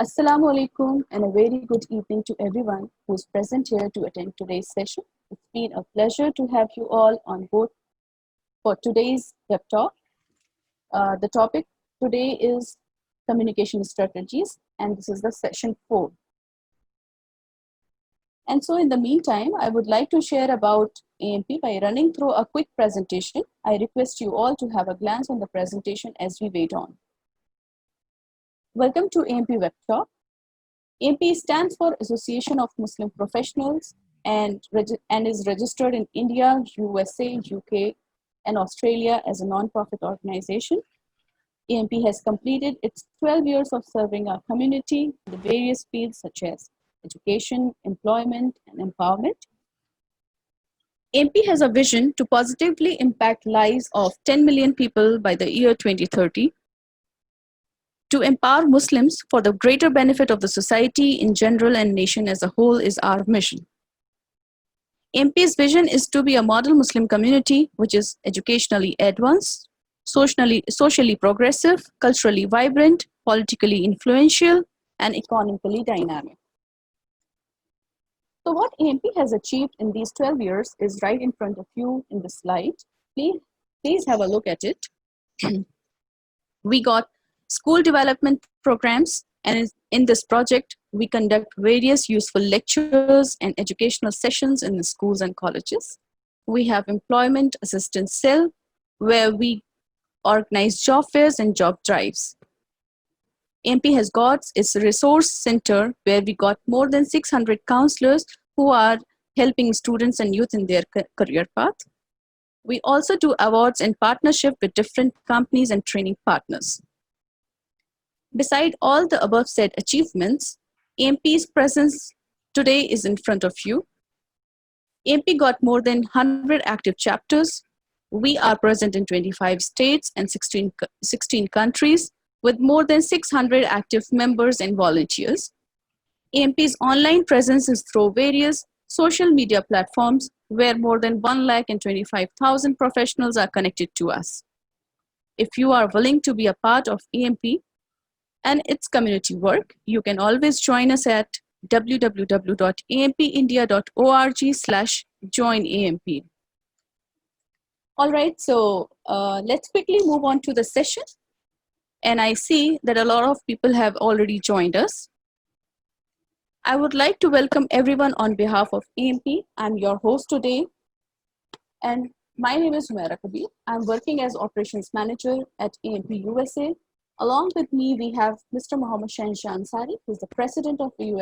Assalamu alaikum and a very good evening to everyone who's present here to attend today's session. It's been a pleasure to have you all on board for today's web talk. The topic today is communication strategies, and this is the session 4. And so in the meantime, I would like to share about AMP by running through a quick presentation. I request you all to have a glance on the presentation as we wait on. Welcome to AMP Web Talk. AMP stands for Association of Muslim Professionals and is registered in India, USA, UK, and Australia as a non-profit organization. AMP has completed its 12 years of serving our community in the various fields such as education, employment, and empowerment. AMP has a vision to positively impact lives of 10 million people by the year 2030. To empower Muslims for the greater benefit of the society in general and nation as a whole is our mission. AMP's vision is to be a model Muslim community which is educationally advanced, socially progressive, culturally vibrant, politically influential, and economically dynamic. So what AMP has achieved in these 12 years is right in front of you in the slide. Please have a look at it. We got school development programs, and in this project, we conduct various useful lectures and educational sessions in the schools and colleges. We have employment assistance cell, where we organize job fairs and job drives. AMP has got its resource center, where we got more than 600 counselors who are helping students and youth in their career path. We also do awards in partnership with different companies and training partners. Beside all the above said achievements, AMP's presence today is in front of you. AMP got more than 100 active chapters. We are present in 25 states and 16 countries with more than 600 active members and volunteers. AMP's online presence is through various social media platforms where more than 125,000 professionals are connected to us. If you are willing to be a part of AMP and its community work, you can always join us at www.ampindia.org/joinamp. All right, so let's quickly move on to the session. And I see that a lot of people have already joined us. I would like to welcome everyone on behalf of AMP. I'm your host today, and my name is Humaira Kabir. I'm working as Operations Manager at AMP USA. Along with me, we have Mr. Mohammed Shanshan Ansari, who's the President of the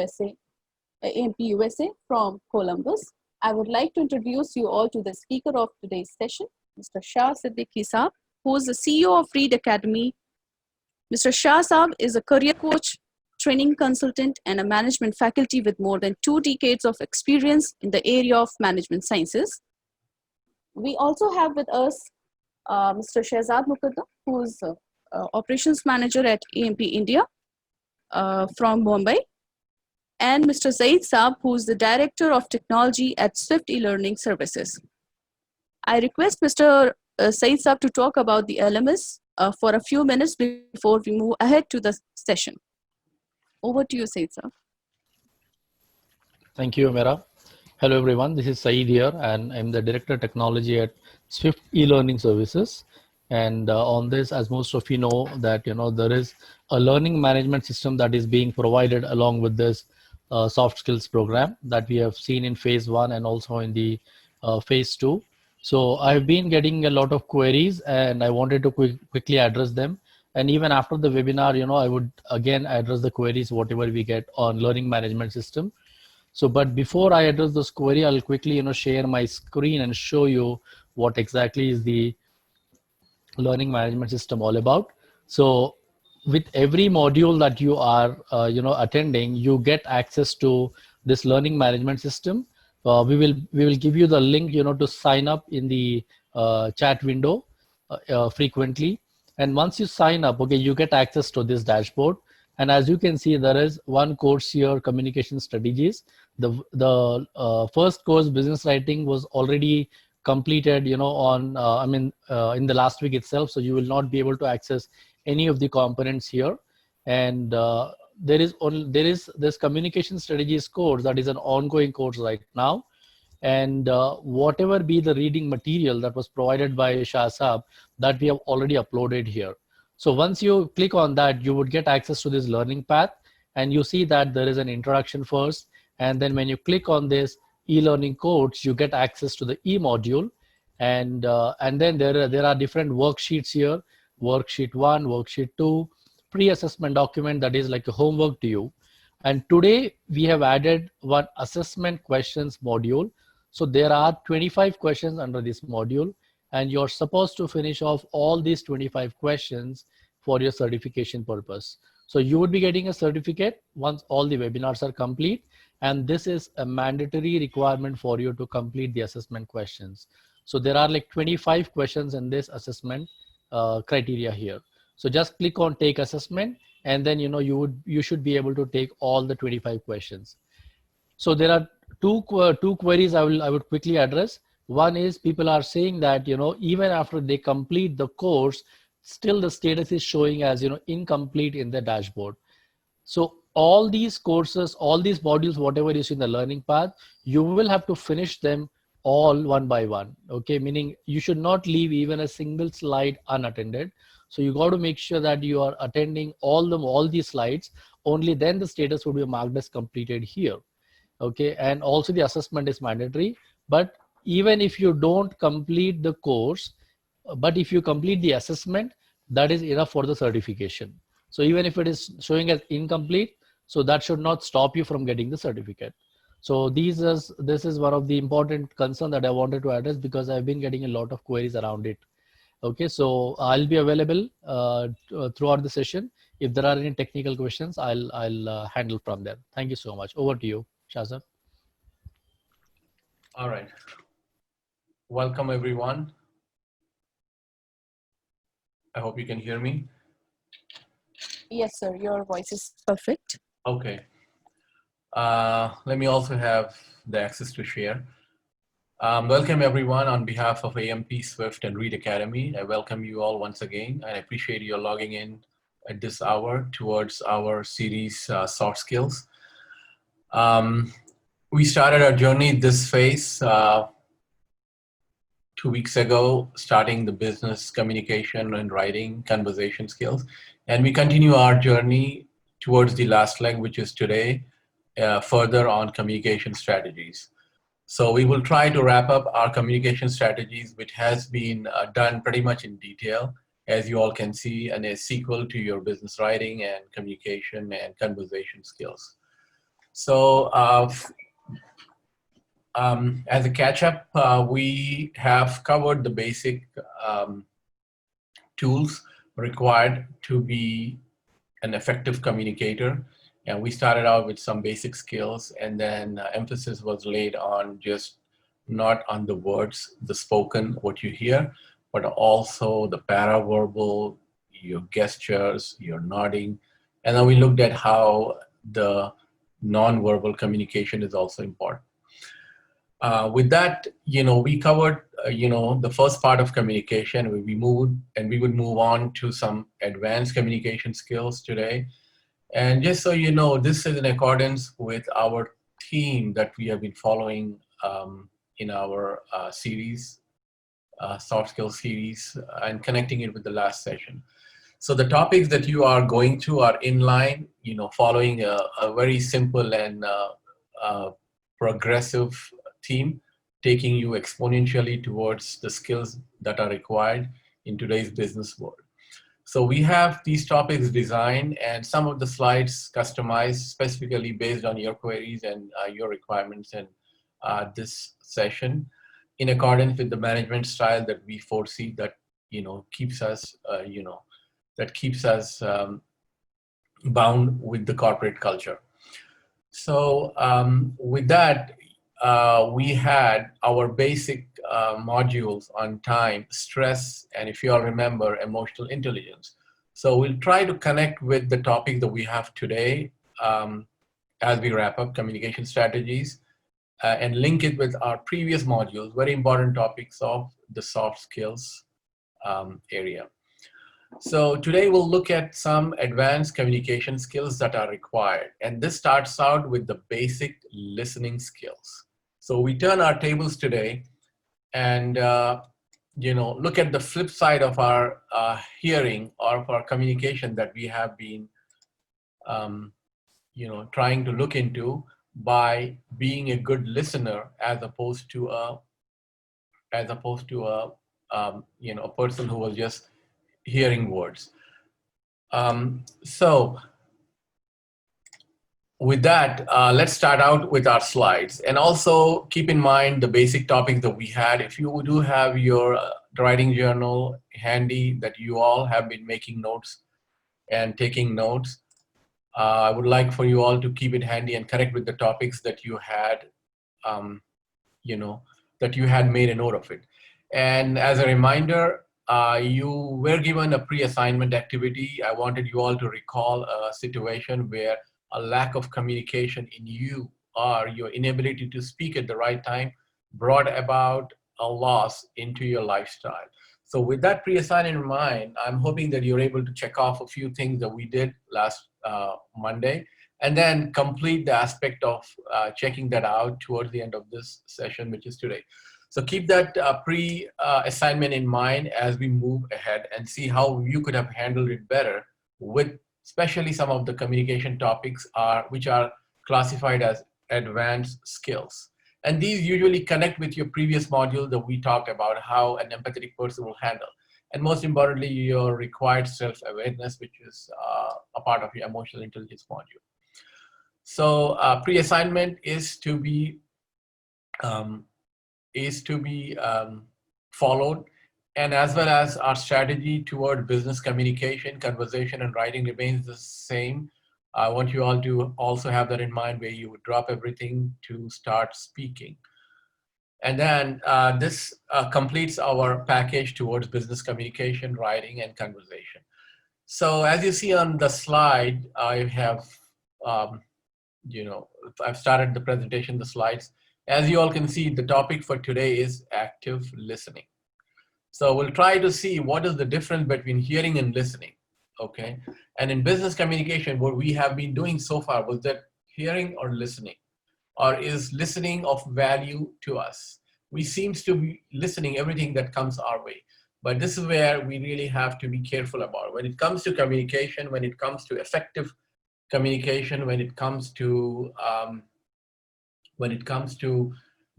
AMP USA from Columbus. I would like to introduce you all to the speaker of today's session, Mr. Shah Siddiqui Saab, who is the CEO of Riyadh Academy. Mr. Shah Saab is a career coach, training consultant, and a management faculty with more than 2 decades of experience in the area of management sciences. We also have with us Mr. Shehzad Muqaddam, who is Operations Manager at AMP India from Mumbai, and Mr. Zaid Saab, who is the Director of Technology at Swift E-Learning Services. I request Mr. Zaid Saab to talk about the LMS for a few minutes before we move ahead to the session. Over to you, Zaid Saab. Thank you, Amira. Hello, everyone. This is Saeed here, and I'm the Director of Technology at Swift E-Learning Services. And on this, as most of you know, that there is a learning management system that is being provided along with this soft skills program that we have seen in phase 1 and also in the phase 2. So I've been getting a lot of queries, and I wanted to quickly address them. And even after the webinar, I would again address the queries whatever we get on learning management system. So, but before I address this query, I'll quickly share my screen and show you what exactly is the learning management system all about. So with every module that you are attending, you get access to this learning management system. We will give you the link to sign up in the chat window frequently, and once you sign up, okay, you get access to this dashboard. And as you can see, there is one course here, communication strategies. The first course, business writing, was already completed on in the last week itself, so you will not be able to access any of the components here. And there is this communication strategies course that is an ongoing course right now, and whatever be the reading material that was provided by Shah Saab, that we have already uploaded here. So once you click on that, you would get access to this learning path, and you see that there is an introduction first, and then when you click on this e-learning course, you get access to the e-module, and then there are different worksheets here, worksheet 1, worksheet 2, pre-assessment document that is like a homework to you. And today we have added one assessment questions module. So there are 25 questions under this module, and you're supposed to finish off all these 25 questions for your certification purpose. So you would be getting a certificate once all the webinars are complete, and this is a mandatory requirement for you to complete the assessment questions. So there are like 25 questions in this assessment criteria here. So just click on take assessment, and then you should be able to take all the 25 questions. So there are two queries I would quickly address. One is people are saying that even after they complete the course, still the status is showing as incomplete in the dashboard. So all these courses, all these modules, whatever is in the learning path, you will have to finish them all one by one. Okay, meaning you should not leave even a single slide unattended. So you got to make sure that you are attending all these slides. Only then the status will be marked as completed here. Okay, and also the assessment is mandatory. But even if you don't complete the course, but if you complete the assessment, that is enough for the certification. So even if it is showing as incomplete, so that should not stop you from getting the certificate. So this is one of the important concern that I wanted to address, because I've been getting a lot of queries around it. Okay, so I'll be available throughout the session. If there are any technical questions, I'll handle from there. Thank you so much. Over to you, Shazad. All right. Welcome, everyone. I hope you can hear me. Yes, sir. Your voice is perfect. Okay. Let me also have the access to share. Welcome, everyone, on behalf of AMP, Swift, and Reed Academy. I welcome you all once again, and I appreciate you logging in at this hour towards our series, Soft Skills. We started our journey this phase 2 weeks ago, starting the business communication and writing conversation skills. And we continue our journey towards the last leg, which is today, further on communication strategies. So we will try to wrap up our communication strategies, which has been done pretty much in detail, as you all can see, and a sequel to your business writing and communication and conversation skills. So as a catch-up, we have covered the basic tools required to be an effective communicator. And we started out with some basic skills, and then emphasis was laid on just not on the words, the spoken, what you hear, but also the paraverbal, your gestures, your nodding. And then we looked at how the non-verbal communication is also important. With that, we covered, the first part of communication. We would move on to some advanced communication skills today. And just so you know, this is in accordance with our theme that we have been following in our series, soft skills series, and connecting it with the last session. So the topics that you are going through are in line, following a very simple and progressive theme, taking you exponentially towards the skills that are required in today's business world. So we have these topics designed and some of the slides customized specifically based on your queries and your requirements in this session, in accordance with the management style that we foresee that keeps us bound with the corporate culture. So with that, we had our basic modules on time, stress, and if you all remember, emotional intelligence. So we'll try to connect with the topic that we have today as we wrap up communication strategies and link it with our previous modules, very important topics of the soft skills area. So today we'll look at some advanced communication skills that are required. And this starts out with the basic listening skills. So we turn our tables today and look at the flip side of our hearing or of our communication that we have been trying to look into by being a good listener as opposed to a a person who was just hearing words. So with that, let's start out with our slides, and also keep in mind the basic topics that we had. If you do have your writing journal handy that you all have been making notes and taking notes, I would like for you all to keep it handy and correct with the topics that you had, that you had made a note of it. And as a reminder, you were given a pre-assignment activity. I wanted you all to recall a situation where a lack of communication in you or your inability to speak at the right time brought about a loss into your lifestyle. So with that pre-assignment in mind, I'm hoping that you're able to check off a few things that we did last Monday, and then complete the aspect of checking that out towards the end of this session, which is today. So keep that pre-assignment in mind as we move ahead and see how you could have handled it better with especially some of the communication topics which are classified as advanced skills. And these usually connect with your previous module that we talked about how an empathetic person will handle. And most importantly, your required self-awareness, which is a part of your emotional intelligence module. So pre-assignment is to be followed, and as well as our strategy toward business communication, conversation, and writing remains the same. I want you all to also have that in mind, where you would drop everything to start speaking. And then this completes our package towards business communication, writing, and conversation. So as you see on the slide, I have, I've started the presentation, the slides. As you all can see, the topic for today is active listening. So we'll try to see what is the difference between hearing and listening, okay? And in business communication, what we have been doing so far was that hearing or listening, or is listening of value to us? We seems to be listening everything that comes our way, but this is where we really have to be careful about. When it comes to communication, when it comes to effective communication, when it comes to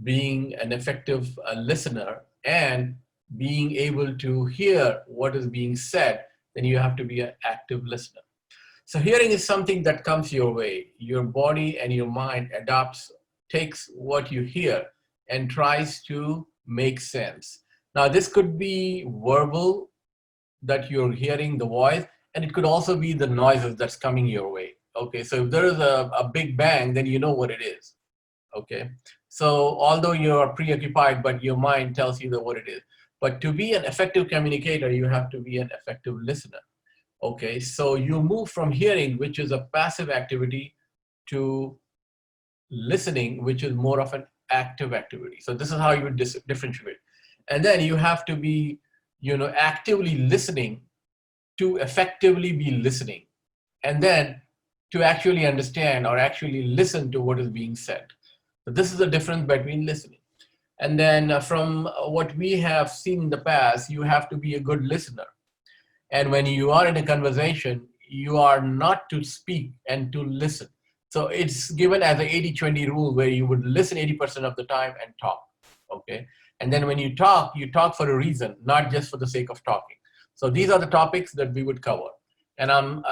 being an effective listener and being able to hear what is being said, then you have to be an active listener. So hearing is something that comes your way. Your body and your mind takes what you hear and tries to make sense. Now this could be verbal, that you're hearing the voice, and it could also be the noises that's coming your way. Okay, so if there is a big bang, then you know what it is. Okay, so although you're preoccupied, but your mind tells you what it is. But to be an effective communicator, you have to be an effective listener. Okay, so you move from hearing, which is a passive activity, to listening, which is more of an active activity. So this is how you would differentiate. And then you have to be, actively listening to effectively be listening, and then to actually understand or actually listen to what is being said. So this is the difference between listening. And then from what we have seen in the past, you have to be a good listener. And when you are in a conversation, you are not to speak and to listen. So it's given as an 80-20 rule, where you would listen 80% of the time and talk, okay? And then when you talk for a reason, not just for the sake of talking. So these are the topics that we would cover. And I'm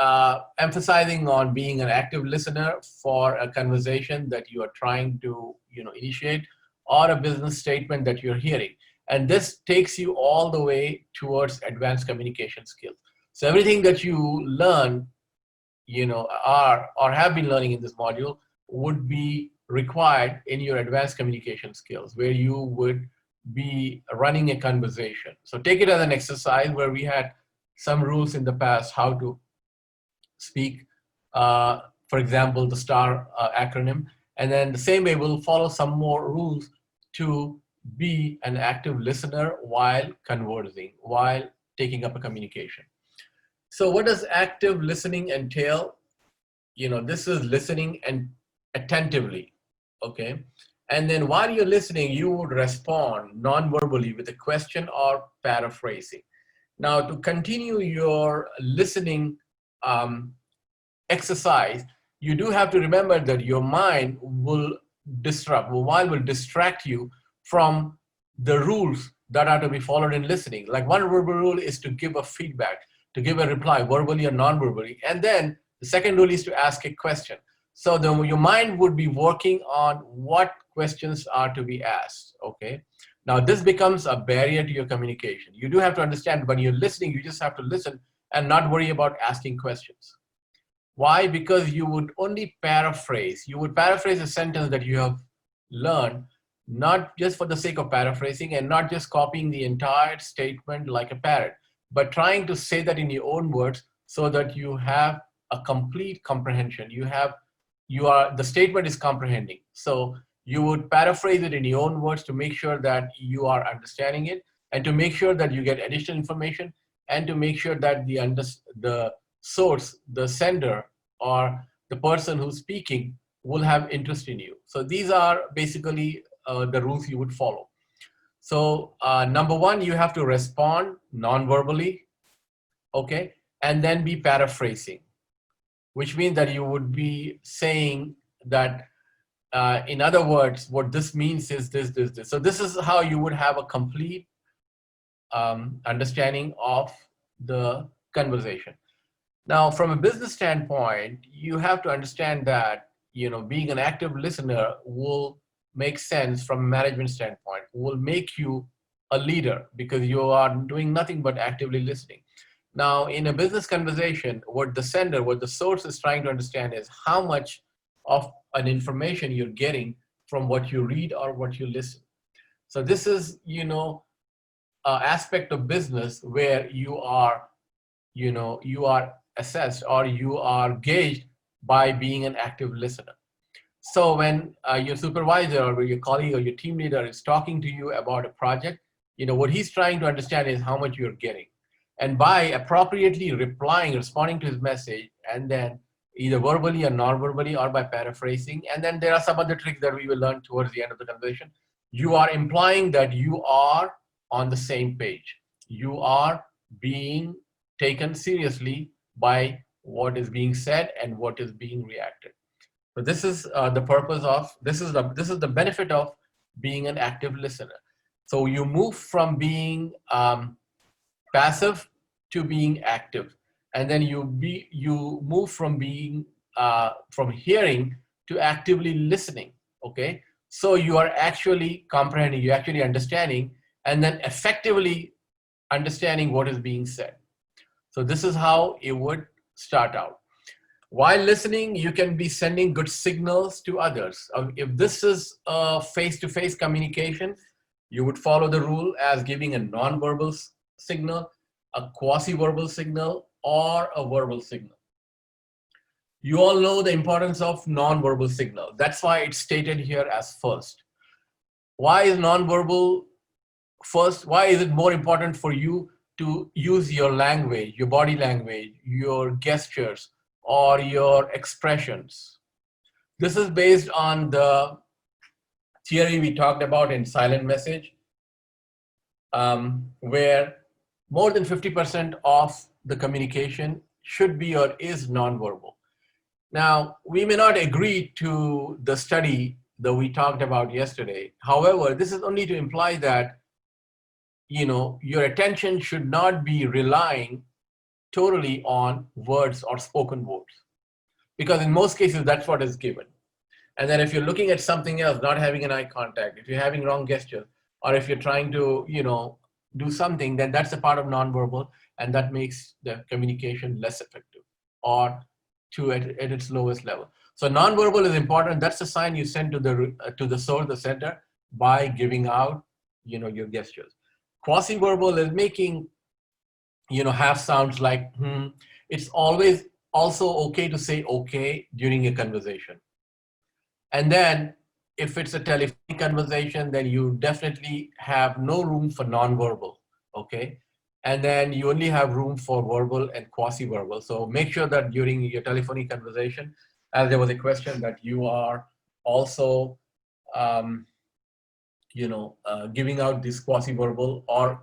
emphasizing on being an active listener for a conversation that you are trying to initiate, or a business statement that you're hearing. And this takes you all the way towards advanced communication skills. So everything that you learn, or have been learning in this module would be required in your advanced communication skills, where you would be running a conversation. So take it as an exercise where we had some rules in the past how to speak, for example, the STAR acronym. And then the same way we'll follow some more rules to be an active listener while conversing, while taking up a communication. So what does active listening entail? This is listening and attentively, okay? And then while you're listening, you would respond non-verbally with a question or paraphrasing. Now, to continue your listening exercise, you do have to remember that your mind will will distract you from the rules that are to be followed in listening. Like one verbal rule is to give a feedback, to give a reply verbally or non-verbally. And then the second rule is to ask a question. So your mind would be working on what questions are to be asked, okay? Now this becomes a barrier to your communication. You do have to understand when you're listening, you just have to listen and not worry about asking questions. Why? Because you would only paraphrase. You would paraphrase a sentence that you have learned, not just for the sake of paraphrasing and not just copying the entire statement like a parrot, but trying to say that in your own words so that you have a complete comprehension. The statement is comprehending. So you would paraphrase it in your own words to make sure that you are understanding it and to make sure that you get additional information and to make sure that the source, the sender, or the person who's speaking will have interest in you. So these are basically the rules you would follow. So number one, you have to respond non-verbally, okay? And then be paraphrasing, which means that you would be saying that, in other words, what this means is this, this, this. So this is how you would have a complete understanding of the conversation. Now, from a business standpoint, you have to understand that, being an active listener will make sense from a management standpoint, will make you a leader because you are doing nothing but actively listening. Now, in a business conversation, what the source is trying to understand is how much of an information you're getting from what you read or what you listen. So this is, aspect of business where you are assessed or you are gauged by being an active listener. So when your supervisor or your colleague or your team leader is talking to you about a project, what he's trying to understand is how much you're getting. And by appropriately responding to his message, and then either verbally or non-verbally or by paraphrasing, and then there are some other tricks that we will learn towards the end of the conversation, you are implying that you are on the same page. You are being taken seriously by what is being said and what is being reacted. So this is the purpose of, this is the benefit of being an active listener. So you move from being passive to being active, and then you move from being from hearing to actively listening. Okay, so you are actually comprehending, you're actually understanding, and then effectively understanding what is being said. So this is how it would start out. While listening, you can be sending good signals to others. If this is a face-to-face communication, you would follow the rule as giving a non-verbal signal, a quasi-verbal signal, or a verbal signal. You all know the importance of non-verbal signal. That's why it's stated here as first. Why is non-verbal first? Why is it more important for you to use your language, your body language, your gestures, or your expressions? This is based on the theory we talked about in silent message, where more than 50% of the communication should be or is nonverbal. Now, we may not agree to the study that we talked about yesterday. However, this is only to imply that your attention should not be relying totally on words or spoken words, because in most cases that's what is given. And then if you're looking at something else, not having an eye contact, if you're having wrong gesture, or if you're trying to do something, then that's a part of nonverbal, and that makes the communication less effective or at its lowest level. So nonverbal is important. That's the sign you send to the source, the center, by giving out your gestures. Quasi-verbal is making half sounds like It's always also okay to say okay during a conversation. And then if it's a telephonic conversation, then you definitely have no room for nonverbal, okay? And then you only have room for verbal and quasi-verbal. So make sure that during your telephonic conversation, as there was a question, that you are also, giving out this quasi-verbal, or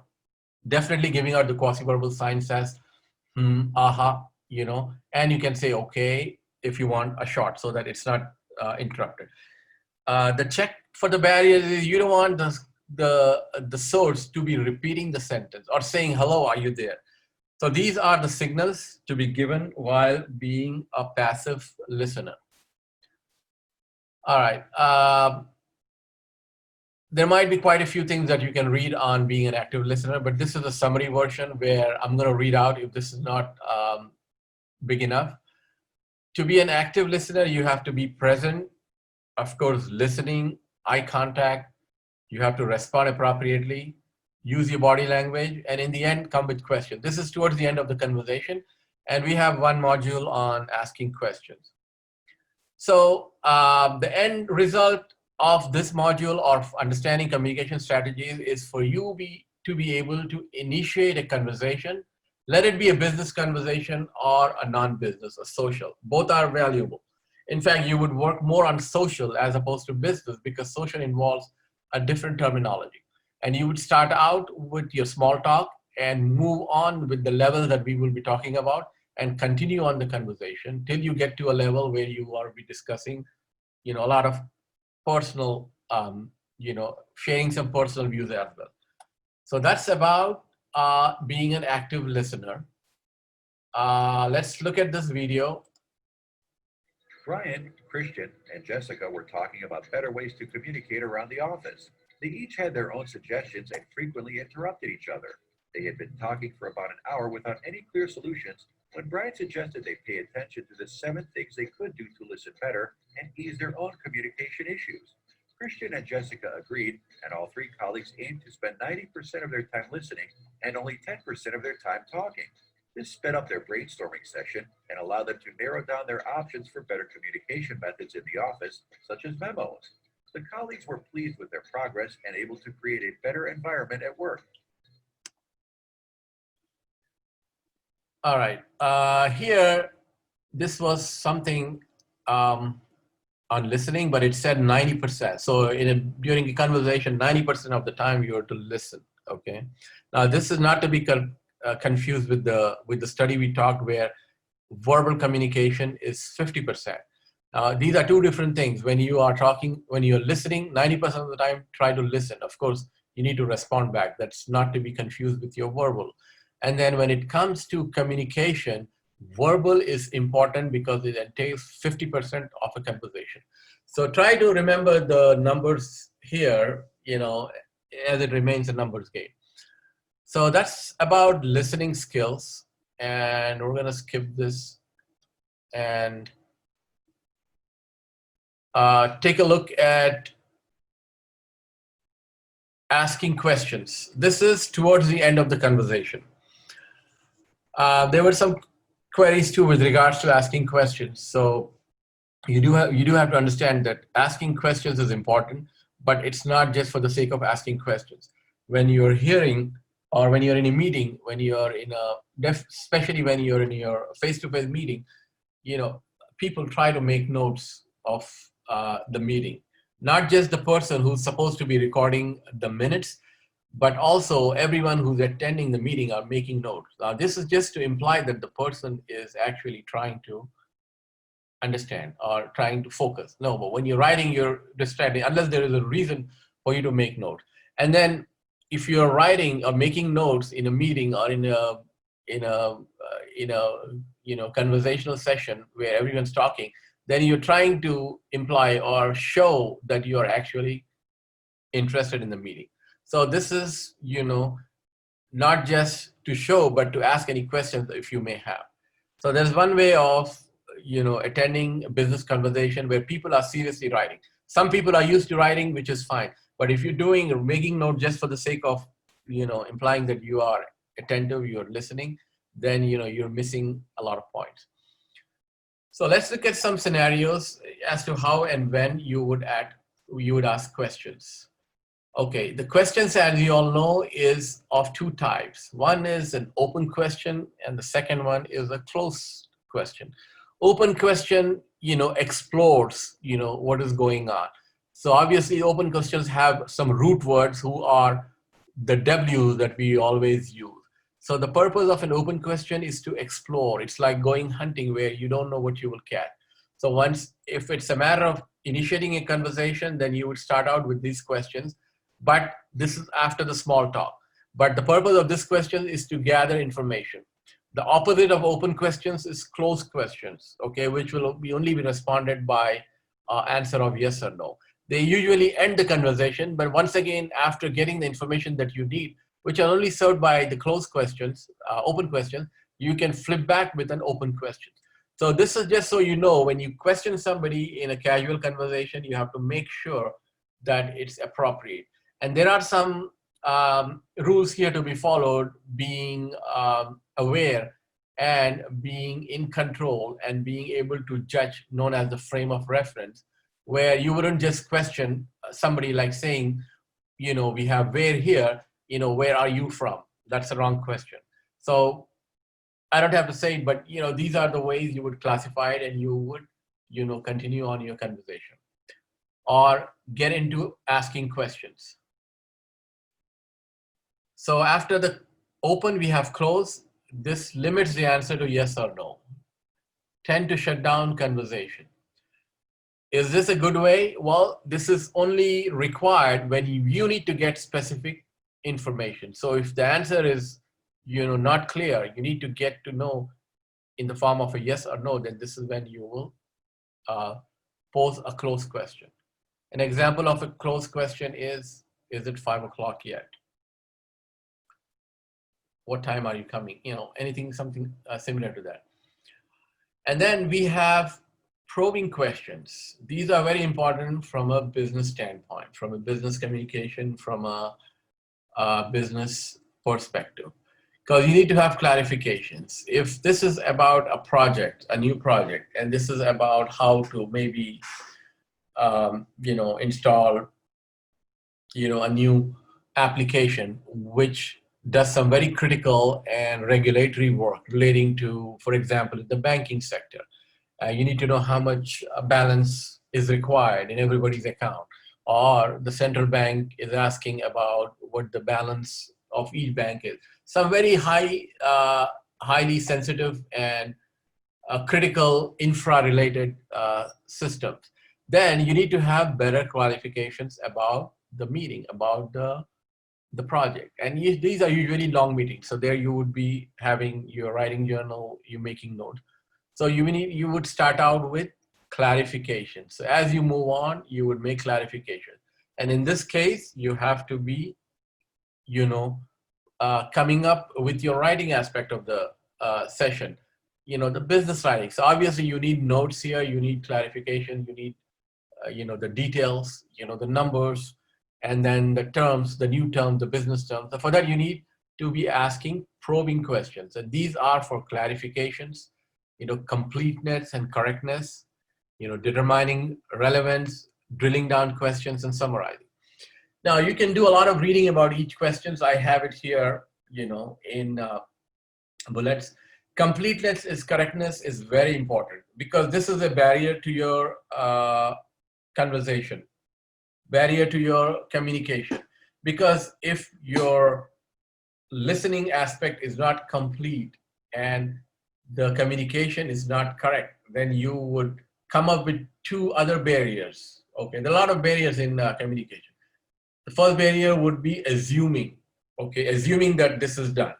definitely giving out the quasi-verbal signs as, aha, and you can say okay if you want a short so that it's not interrupted. The check for the barriers is you don't want the source to be repeating the sentence or saying, hello, are you there? So these are the signals to be given while being a passive listener. All right. There might be quite a few things that you can read on being an active listener, but this is a summary version where I'm going to read out if this is not big enough. To be an active listener, you have to be present, of course, listening, eye contact. You have to respond appropriately, use your body language, and in the end, come with questions. This is towards the end of the conversation, and we have one module on asking questions. So the end result of this module of understanding communication strategies is for you to be able to initiate a conversation. Let it be a business conversation or a non-business, a social. Both are valuable. In fact, you would work more on social as opposed to business because social involves a different terminology. And you would start out with your small talk and move on with the levels that we will be talking about and continue on the conversation till you get to a level where you are be discussing, a lot of personal, sharing some personal views as well. So that's about being an active listener. Let's look at this video. Brian, Christian, and Jessica were talking about better ways to communicate around the office. They each had their own suggestions and frequently interrupted each other. They had been talking for about an hour without any clear solutions when Brian suggested they pay attention to the 7 things they could do to listen better and ease their own communication issues. Christian and Jessica agreed, and all 3 colleagues aimed to spend 90% of their time listening and only 10% of their time talking. This sped up their brainstorming session and allowed them to narrow down their options for better communication methods in the office, such as memos. The colleagues were pleased with their progress and able to create a better environment at work. All right. Here, this was something on listening, but it said 90%. So during a conversation, 90% of the time you are to listen. Okay. Now, this is not to be confused with the study we talked where verbal communication is 50%. These are 2 different things. When you are talking, when you're listening, 90% of the time, try to listen. Of course, you need to respond back. That's not to be confused with your verbal. And then when it comes to communication, verbal is important because it entails 50% of a conversation. So try to remember the numbers here, as it remains a numbers game. So that's about listening skills. And we're going to skip this and take a look at asking questions. This is towards the end of the conversation. There were some queries too with regards to asking questions. So you do have to understand that asking questions is important, but it's not just for the sake of asking questions. When you're hearing or when you're in a meeting, when you're in especially when you're in your face-to-face meeting, people try to make notes of the meeting. Not just the person who's supposed to be recording the minutes, but also everyone who's attending the meeting are making notes. This is just to imply that the person is actually trying to understand or trying to focus. No, but when you're writing, you're distracted unless there is a reason for you to make notes. And then if you're writing or making notes in a meeting or in a conversational session where everyone's talking, then you're trying to imply or show that you are actually interested in the meeting. So this is, not just to show, but to ask any questions if you may have. So there's one way of, attending a business conversation where people are seriously writing. Some people are used to writing, which is fine. But if you're doing or making notes just for the sake of, implying that you are attentive, you're listening, then, you're missing a lot of points. So let's look at some scenarios as to how and when you would ask questions. Okay, the questions, as you all know, is of two types. One is an open question, and the second one is a closed question. Open question, explores, what is going on. So obviously, open questions have some root words who are the W's that we always use. So the purpose of an open question is to explore. It's like going hunting where you don't know what you will catch. So if it's a matter of initiating a conversation, then you would start out with these questions. But this is after the small talk. But the purpose of this question is to gather information. The opposite of open questions is closed questions, okay, which will only be responded by answer of yes or no. They usually end the conversation, but once again, after getting the information that you need, which are only served by the closed questions, open questions, you can flip back with an open question. So this is just so you know, when you question somebody in a casual conversation, you have to make sure that it's appropriate. And there are some rules here to be followed, being aware and being in control and being able to judge, known as the frame of reference, where you wouldn't just question somebody like saying, we have where here, where are you from? That's the wrong question. So I don't have to say, but these are the ways you would classify it, and you would, continue on your conversation or get into asking questions. So after the open, we have close. This limits the answer to yes or no. Tend to shut down conversation. Is this a good way? Well, this is only required when you need to get specific information. So if the answer is, not clear, you need to get to know in the form of a yes or no, then this is when you will pose a closed question. An example of a closed question is it 5 o'clock yet? What time are you coming? Anything, something similar to that. And then we have probing questions. These are very important from a business standpoint, from a business communication, from a business perspective, because you need to have clarifications. If this is about a project, a new project, and this is about how to maybe, install, a new application, which does some very critical and regulatory work relating to, for example, the banking sector. You need to know how much balance is required in everybody's account, or the central bank is asking about what the balance of each bank is. Some very highly sensitive and critical infra-related systems. Then you need to have better qualifications about the meeting, about the project. And these are usually long meetings. So there you would be having your writing journal, you making notes. So you would start out with clarification. So as you move on, you would make clarification. And in this case, you have to be, coming up with your writing aspect of the session, the business writing. So obviously you need notes here, you need clarification, you need, the details, the numbers, and then the terms, the new terms, the business terms. So for that, you need to be asking probing questions. And these are for clarifications, completeness and correctness, determining relevance, drilling down questions, and summarizing. Now, you can do a lot of reading about each questions. I have it here, in bullets. Completeness is correctness is very important, because this is a barrier to your conversation, barrier to your communication. Because if your listening aspect is not complete and the communication is not correct, then you would come up with two other barriers. Okay, there are a lot of barriers in communication. The first barrier would be assuming, assuming that this is done.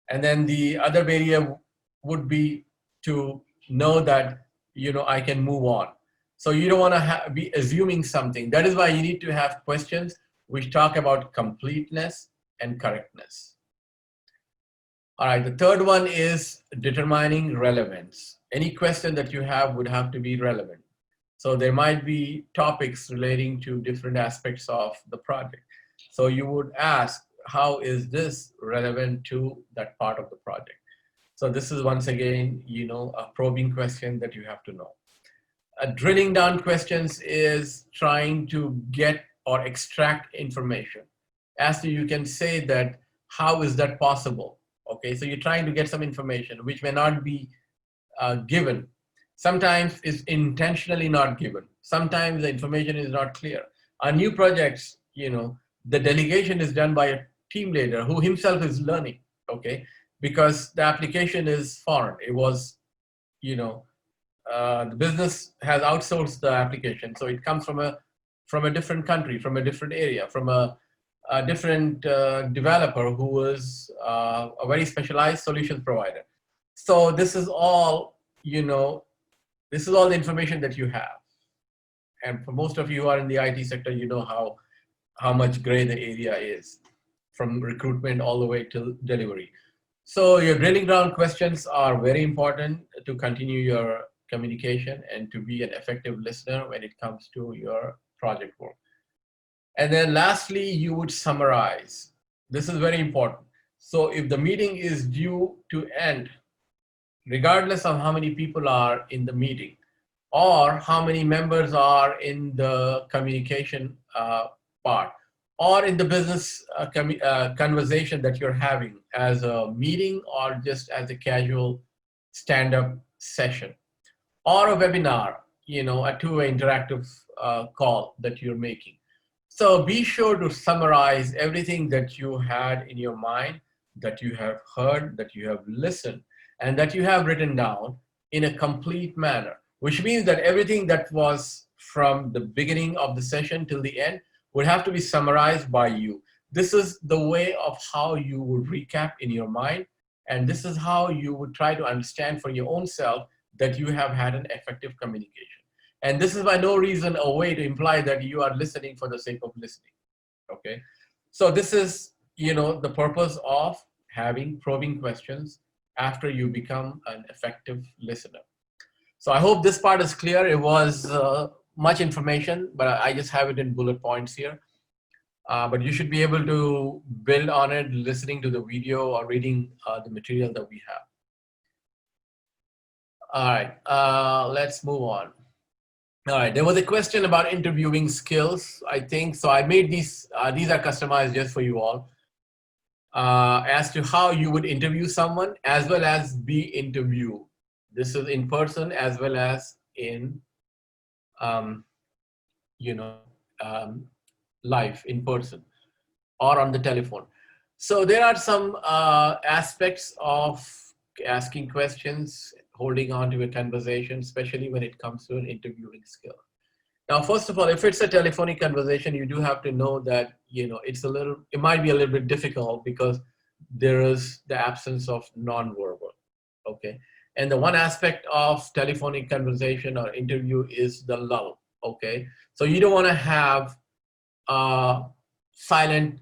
And then the other barrier would be to know that, I can move on. So you don't want to be assuming something. That is why you need to have questions which talk about completeness and correctness. All right, the third one is determining relevance. Any question that you have would have to be relevant. So there might be topics relating to different aspects of the project. So you would ask, how is this relevant to that part of the project? So this is once again, a probing question that you have to know. Drilling down questions is trying to get or extract information. As to, you can say that, how is that possible? Okay, so you're trying to get some information which may not be given. Sometimes is intentionally not given. Sometimes the information is not clear. On new projects, the delegation is done by a team leader who himself is learning, okay? Because the application is foreign. It was, the business has outsourced the application. So it comes from a different country, from a different area, from a different developer who was a very specialized solutions provider. So this is all, this is all the information that you have. And for most of you who are in the IT sector, you know how much gray the area is, from recruitment all the way till delivery. So your drilling down questions are very important to continue your communication and to be an effective listener when it comes to your project work. And then lastly, you would summarize. This is very important. So if the meeting is due to end, regardless of how many people are in the meeting or how many members are in the communication part, or in the business conversation that you're having as a meeting or just as a casual stand-up session, or a webinar, a two-way interactive call that you're making. So be sure to summarize everything that you had in your mind, that you have heard, that you have listened, and that you have written down in a complete manner, which means that everything that was from the beginning of the session till the end would have to be summarized by you. This is the way of how you would recap in your mind, and this is how you would try to understand for your own self that you have had an effective communication. And this is by no reason a way to imply that you are listening for the sake of listening, okay? So this is, the purpose of having probing questions after you become an effective listener. So I hope this part is clear. It was much information, but I just have it in bullet points here. But you should be able to build on it, listening to the video or reading the material that we have. All right, let's move on. All right, there was a question about interviewing skills, I think. So I made these are customized just for you all, as to how you would interview someone as well as be interviewed. This is in person as well as in, live, in person, or on the telephone. So there are some aspects of asking questions, holding on to a conversation, especially when it comes to an interviewing skill. Now, first of all, if it's a telephonic conversation, you do have to know that, it might be a little bit difficult because there is the absence of nonverbal, okay? And the one aspect of telephonic conversation or interview is the lull, okay? So you don't want to have a silent,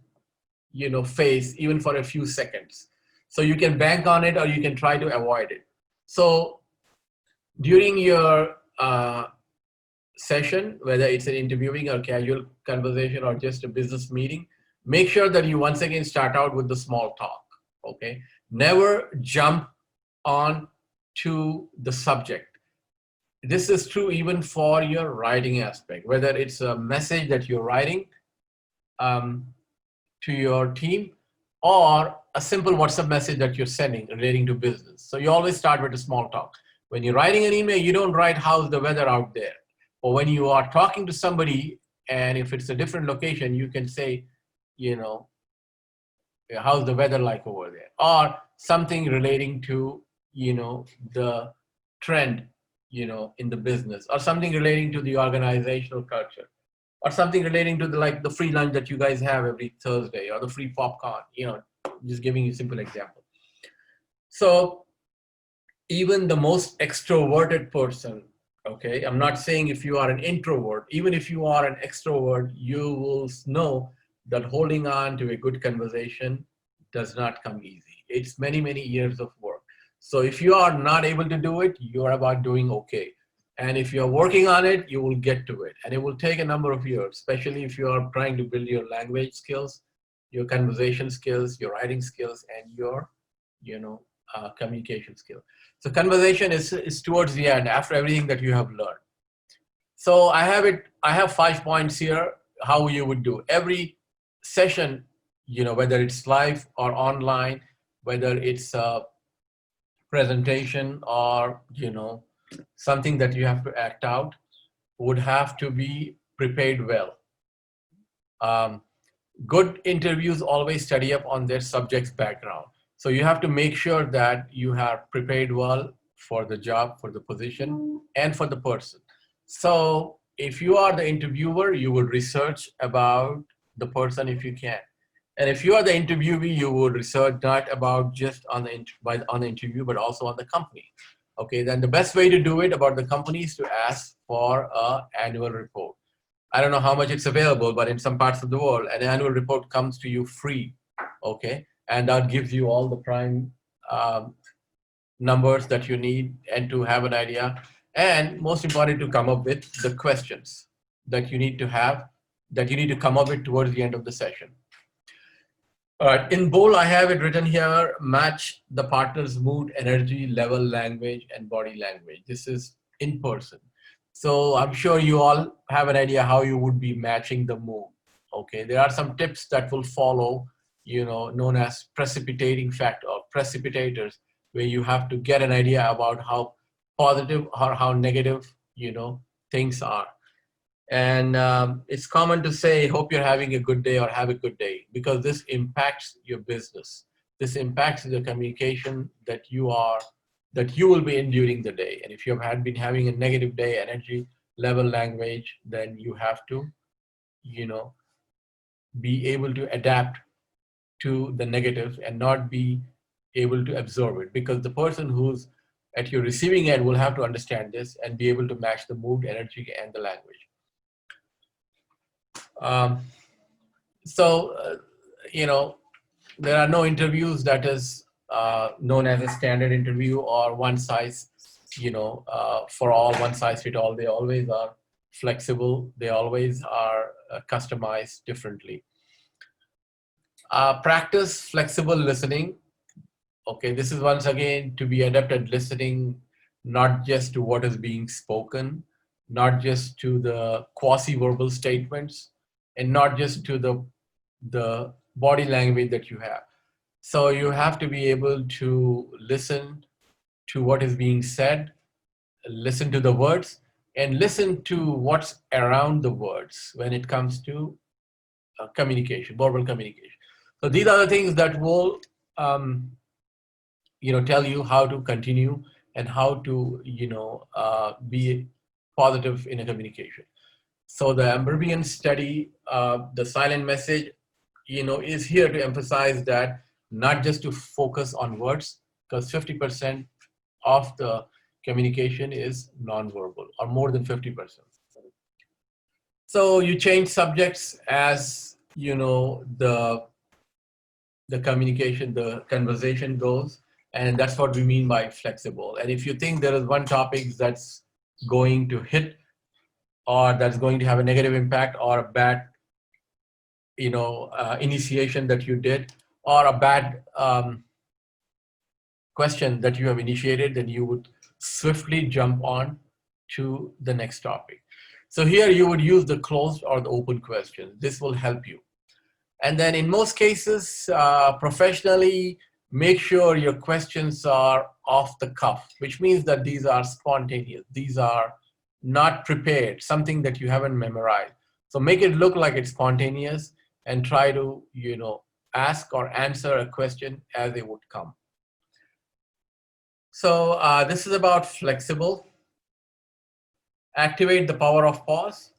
face even for a few seconds. So you can bank on it or you can try to avoid it. So during your session, whether it's an interviewing or casual conversation or just a business meeting, make sure that you once again start out with the small talk, okay? Never jump on to the subject. This is true even for your writing aspect, whether it's a message that you're writing to your team or a simple WhatsApp message that you're sending relating to business. So you always start with a small talk. When you're writing an email, you don't write how's the weather out there. Or when you are talking to somebody, and if it's a different location, you can say, how's the weather like over there? Or something relating to, the trend, in the business, or something relating to the organizational culture, or something relating to the free lunch that you guys have every Thursday, or the free popcorn, just giving you a simple example. So even the most extroverted person, okay, I'm not saying if you are an introvert, even if you are an extrovert, you will know that holding on to a good conversation does not come easy. It's many, many years of work. So if you are not able to do it, you're about doing okay. And if you're working on it, you will get to it. And it will take a number of years, especially if you are trying to build your language skills, your conversation skills, your writing skills, and your, communication skill. So conversation is towards the end, after everything that you have learned. So I have 5 points here. how you would do every session, whether it's live or online, whether it's a presentation or, something that you have to act out, would have to be prepared well. Good interviews always study up on their subject's background. So you have to make sure that you have prepared well for the job, for the position, and for the person. So if you are the interviewer, you would research about the person if you can. And if you are the interviewee, you would research not about just on the interview, but also on the company. Okay, then the best way to do it about the company is to ask for an annual report. I don't know how much it's available, but in some parts of the world, an annual report comes to you free, okay? And that gives you all the prime numbers that you need and to have an idea. And most important, to come up with the questions that you need to have, that you need to come up with towards the end of the session. All right, in bold, I have it written here, match the partner's mood, energy, level, language, and body language. This is in person. So I'm sure you all have an idea how you would be matching the mood. Okay, there are some tips that will follow, known as precipitating factor or precipitators, where you have to get an idea about how positive or how negative, things are. And it's common to say, hope you're having a good day or have a good day, because this impacts your business. This impacts the communication that you will be in during the day. And if you have been having a negative day, energy, level, language, then you have to, be able to adapt to the negative and not be able to absorb it, because the person who's at your receiving end will have to understand this and be able to match the mood, energy, and the language. There are no interviews that is known as a standard interview or one size, for all, one size fit all. They always are flexible. They always are customized differently. Practice flexible listening. Okay, this is once again to be adept at listening, not just to what is being spoken, not just to the quasi-verbal statements, and not just to the body language that you have. So you have to be able to listen to what is being said, listen to the words, and listen to what's around the words when it comes to communication, verbal communication. So these are the things that will, tell you how to continue and how to, be positive in a communication. So the Amberbian study, the silent message, is here to emphasize that not just to focus on words, because 50% of the communication is nonverbal, or more than 50%. So you change subjects as, the communication, the conversation goes, and that's what we mean by flexible. And if you think there is one topic that's going to hit, or that's going to have a negative impact, or a bad, initiation that you did, or a bad question that you have initiated, then you would swiftly jump on to the next topic. So here you would use the closed or the open question. This will help you. And then in most cases, professionally, make sure your questions are off the cuff, which means that these are spontaneous. These are not prepared, something that you haven't memorized. So make it look like it's spontaneous and try to, ask or answer a question as they would come. So this is about flexible. Activate the power of pause.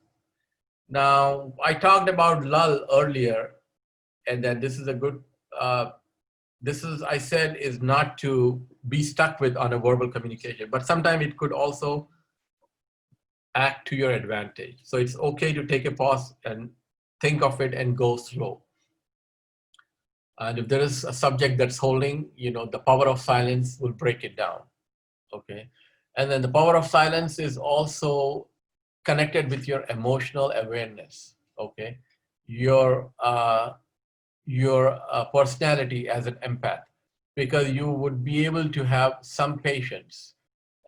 Now, I talked about lull earlier, and then this is a good, I said, is not to be stuck with on a verbal communication, but sometimes it could also act to your advantage. So it's okay to take a pause and think of it and go slow. And if there is a subject that's holding, the power of silence will break it down. Okay. And then the power of silence is also connected with your emotional awareness. Okay. Your personality as an empath, because you would be able to have some patience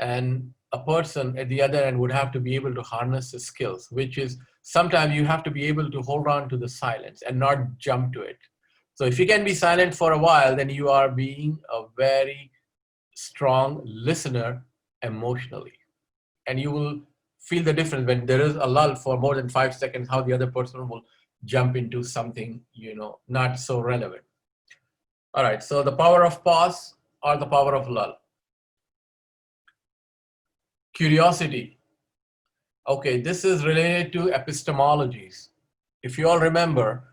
and a person at the other end would have to be able to harness the skills, which is sometimes you have to be able to hold on to the silence and not jump to it. So if you can be silent for a while, then you are being a very strong listener emotionally. And you will feel the difference when there is a lull for more than 5 seconds, how the other person will jump into something, not so relevant. All right, so the power of pause or the power of lull. Curiosity. Okay, this is related to epistemologies. If you all remember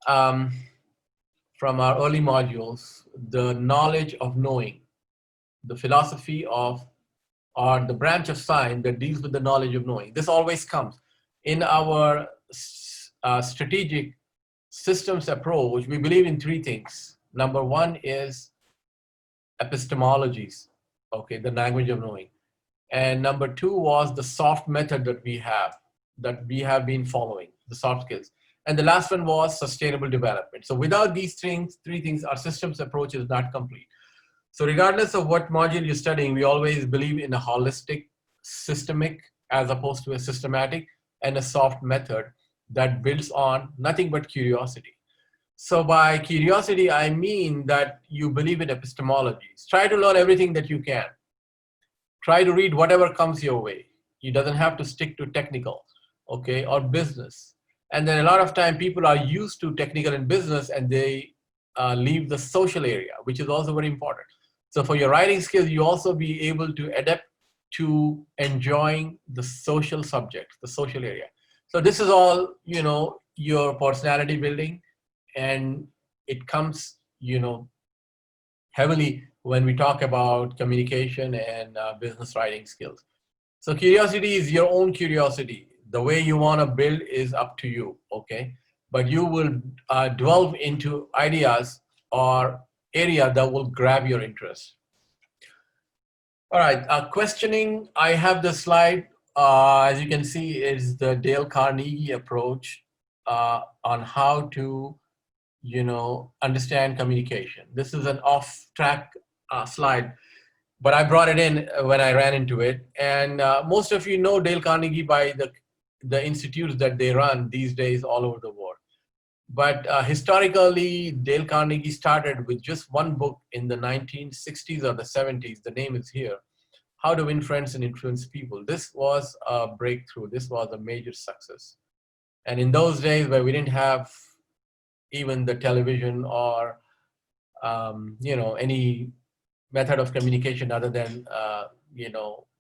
from our early modules, the knowledge of knowing, the philosophy of, or the branch of science that deals with the knowledge of knowing. This always comes. In our strategic systems approach, we believe in 3 things. Number 1 is epistemologies, okay, the language of knowing. And number 2 was the soft method that we have been following, the soft skills. And the last one was sustainable development. So without these 3 things, our systems approach is not complete. So regardless of what module you're studying, we always believe in a holistic, systemic, as opposed to a systematic, and a soft method that builds on nothing but curiosity. So by curiosity, I mean that you believe in epistemologies. Try to learn everything that you can. Try to read whatever comes your way. You doesn't have to stick to technical, okay, or business. And then a lot of time people are used to technical and business, and they leave the social area, which is also very important. So for your writing skills, you also be able to adapt to enjoying the social subject, the social area. So this is all, your personality building, and it comes, heavily when we talk about communication and business writing skills. So curiosity is your own curiosity. The way you want to build is up to you, okay? But you will delve into ideas or area that will grab your interest. All right, questioning. I have the slide. As you can see, is the Dale Carnegie approach on how to, understand communication. This is an off-track slide, but I brought it in when I ran into it. And most of you know Dale Carnegie by the institutes that they run these days all over the world. But historically, Dale Carnegie started with just one book in the 1960s or the 70s. The name is here, How to Win Friends and Influence People. This was a breakthrough. This was a major success. And in those days where we didn't have even the television or, any method of communication other than,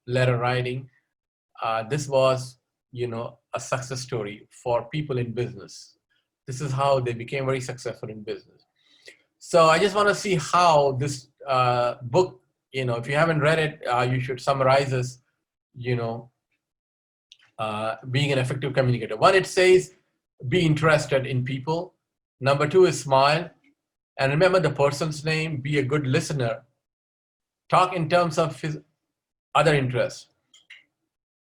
letter writing, this was, a success story for people in business. This is how they became very successful in business. So I just want to see how this book, if you haven't read it, you should summarize this, being an effective communicator. 1, it says, be interested in people. Number 2 is smile. And remember the person's name, be a good listener. Talk in terms of his other interests.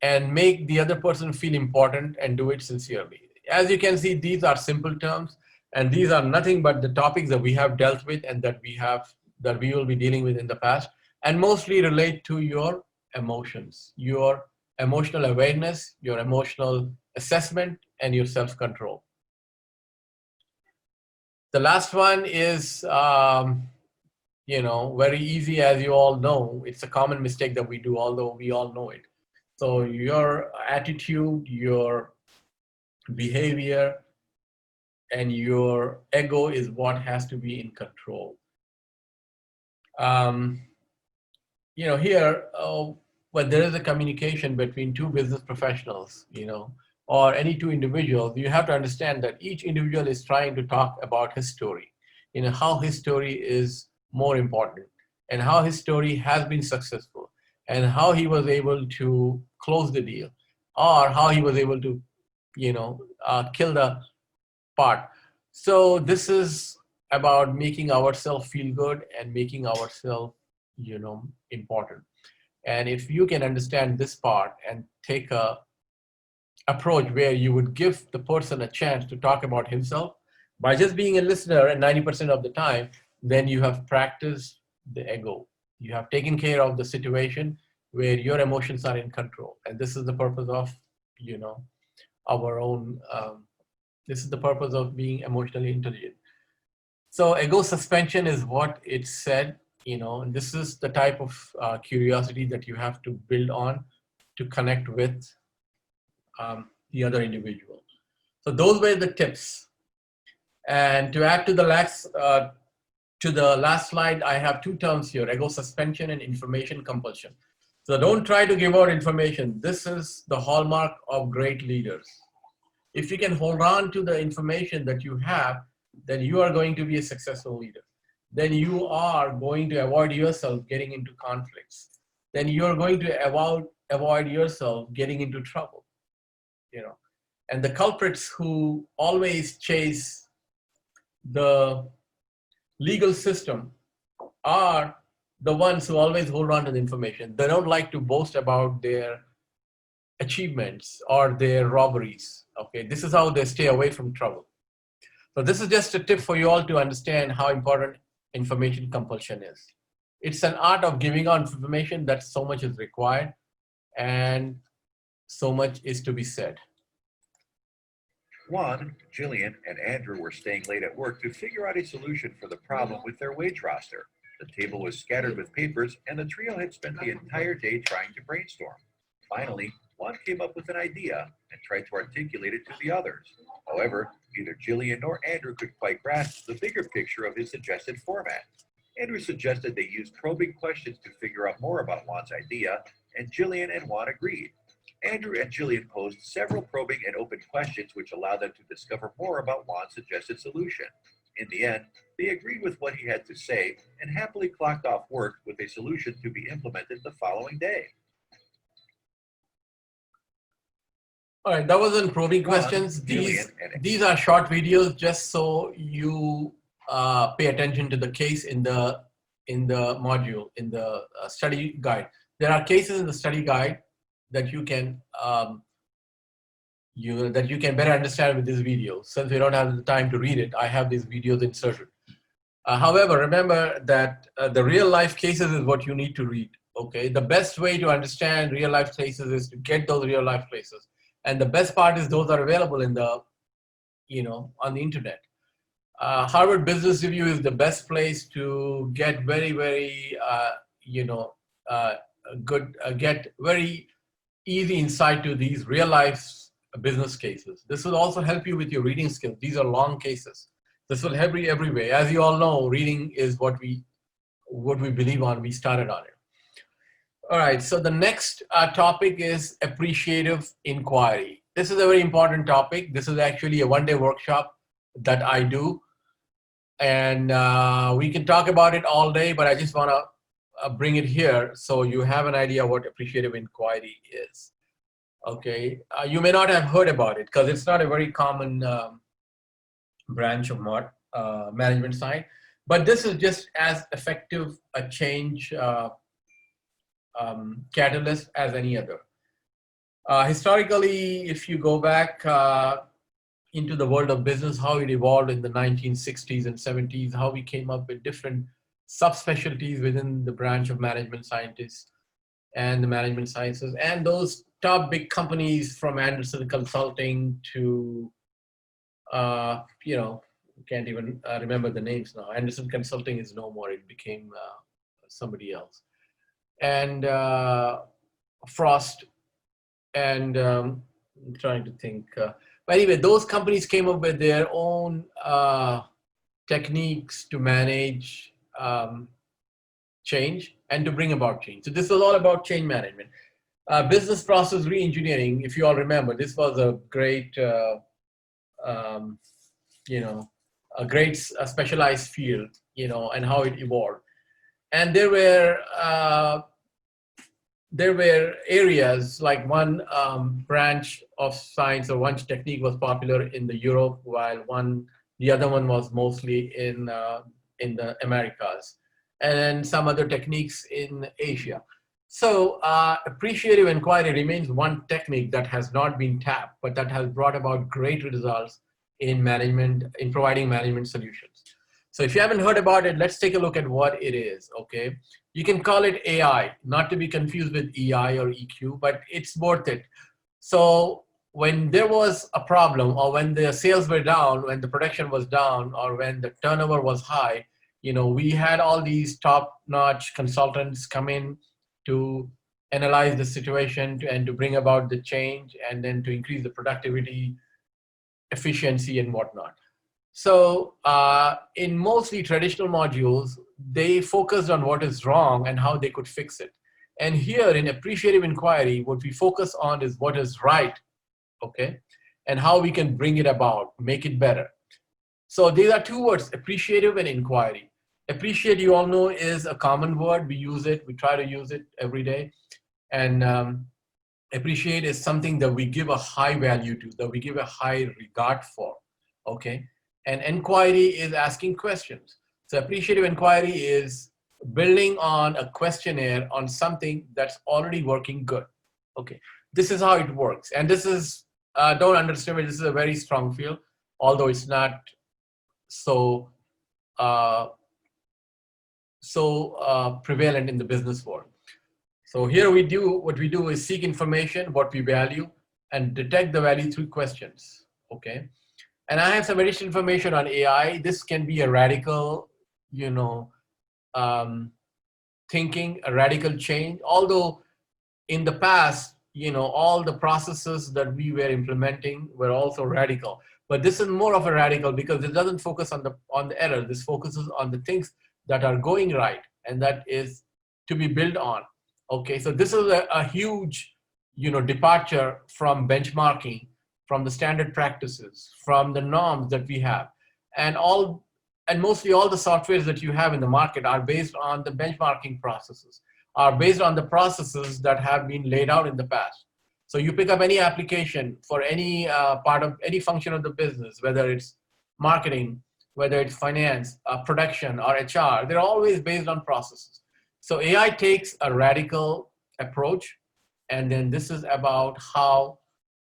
And make the other person feel important and do it sincerely. As you can see, these are simple terms, and these are nothing but the topics that we have dealt with and that we will be dealing with in the past, and mostly relate to your emotions, your emotional awareness, your emotional assessment, and your self-control. The last one is, very easy, as you all know. It's a common mistake that we do, although we all know it. So your attitude, your behavior, and your ego is what has to be in control. Here, when there is a communication between 2 business professionals, or any 2 individuals, you have to understand that each individual is trying to talk about his story, how his story is more important, and how his story has been successful, and how he was able to close the deal, or how he was able to, kill the part. So this is about making ourselves feel good and making ourselves, important. And if you can understand this part and take a approach where you would give the person a chance to talk about himself by just being a listener, and 90% of the time, then you have practiced the ego. You have taken care of the situation where your emotions are in control. And this is the purpose of, our own, this is the purpose of being emotionally intelligent. So ego suspension is what it said, and this is the type of curiosity that you have to build on to connect with the other individual. So those were the tips. And to add to the last slide, I have two terms here: ego suspension and information compulsion. So don't try to give out information. This is the hallmark of great leaders. If you can hold on to the information that you have, then you are going to be a successful leader. Then you are going to avoid yourself getting into conflicts. Then you're going to avoid yourself getting into trouble. And the culprits who always chase the legal system are the ones who always hold on to the information. They don't like to boast about their achievements or their robberies. Okay, this is how they stay away from trouble. So this is just a tip for you all to understand how important information compulsion is. It's an art of giving out information that so much is required and so much is to be said. Juan, Jillian, and Andrew were staying late at work to figure out a solution for the problem with their wage roster. The table was scattered with papers, and the trio had spent the entire day trying to brainstorm. Finally, Juan came up with an idea and tried to articulate it to the others. However, neither Jillian nor Andrew could quite grasp the bigger picture of his suggested format. Andrew suggested they use probing questions to figure out more about Juan's idea, and Jillian and Juan agreed. Andrew and Jillian posed several probing and open questions which allowed them to discover more about Juan's suggested solution. In the end, they agreed with what he had to say and happily clocked off work with a solution to be implemented the following day. All right, that wasn't probing questions. These are short videos just so you pay attention to the case in the module, in the study guide. There are cases in the study guide that you can better understand with this video. Since we don't have the time to read it, I have these videos inserted. However, remember that the real life cases is what you need to read. Okay, the best way to understand real life cases is to get those real life cases, and the best part is those are available in the, on the internet. Harvard Business Review is the best place to get very, very, get very easy insight to these real life business cases. This will also help you with your reading skills. These are long cases. This will help you every way. As you all know, reading is what we believe on. We started on it. All right, so the next topic is appreciative inquiry. This is a very important topic. This is actually a one-day workshop that I do. And we can talk about it all day, but I just want to bring it here so you have an idea what appreciative inquiry is. Okay, you may not have heard about it because it's not a very common branch of management science, but this is just as effective a change catalyst as any other. Historically, if you go back into the world of business, how it evolved in the 1960s and 70s, how we came up with different subspecialties within the branch of management scientists and the management sciences, and those top big companies from Anderson Consulting to, can't even remember the names now. Anderson Consulting is no more, it became somebody else. And Frost, and I'm trying to think. But anyway, those companies came up with their own techniques to manage change and to bring about change. So this was all about change management. Business process re-engineering, if you all remember, this was a great, a great specialized field, and how it evolved. And there were areas like one branch of science or one technique was popular in the Europe, while the other one was mostly in the Americas, and some other techniques in Asia. So appreciative inquiry remains one technique that has not been tapped, but that has brought about great results in management, in providing management solutions. So if you haven't heard about it, let's take a look at what it is, okay? You can call it AI, not to be confused with EI or EQ, but it's worth it. So when there was a problem, or when the sales were down, when the production was down, or when the turnover was high, we had all these top-notch consultants come in to analyze the situation and to bring about the change, and then to increase the productivity, efficiency, and whatnot. So in mostly traditional modules, they focused on what is wrong and how they could fix it. And here in appreciative inquiry, what we focus on is what is right, okay? And how we can bring it about, make it better. So these are two words, appreciative and inquiry. Appreciate, you all know, is a common word. We use it, we try to use it every day. And appreciate is something that we give a high value to, that we give a high regard for, okay? And inquiry is asking questions. So appreciative inquiry is building on a questionnaire on something that's already working good, okay? This is how it works. And this is, don't understand it, this is a very strong field, although it's not so prevalent in the business world. So here what we do is seek information, what we value, and detect the value through questions, okay? And I have some additional information on AI. This can be a radical, thinking, a radical change. Although in the past, all the processes that we were implementing were also radical. But this is more of a radical because it doesn't focus on the error. This focuses on the things that are going right and that is to be built on. Okay, so this is a huge, departure from benchmarking, from the standard practices, from the norms that we have, and mostly all the softwares that you have in the market are based on the benchmarking processes, are based on the processes that have been laid out in the past. So you pick up any application for any part of any function of the business, whether it's marketing, whether it's finance, production, or HR, they're always based on processes. So AI takes a radical approach, and then this is about how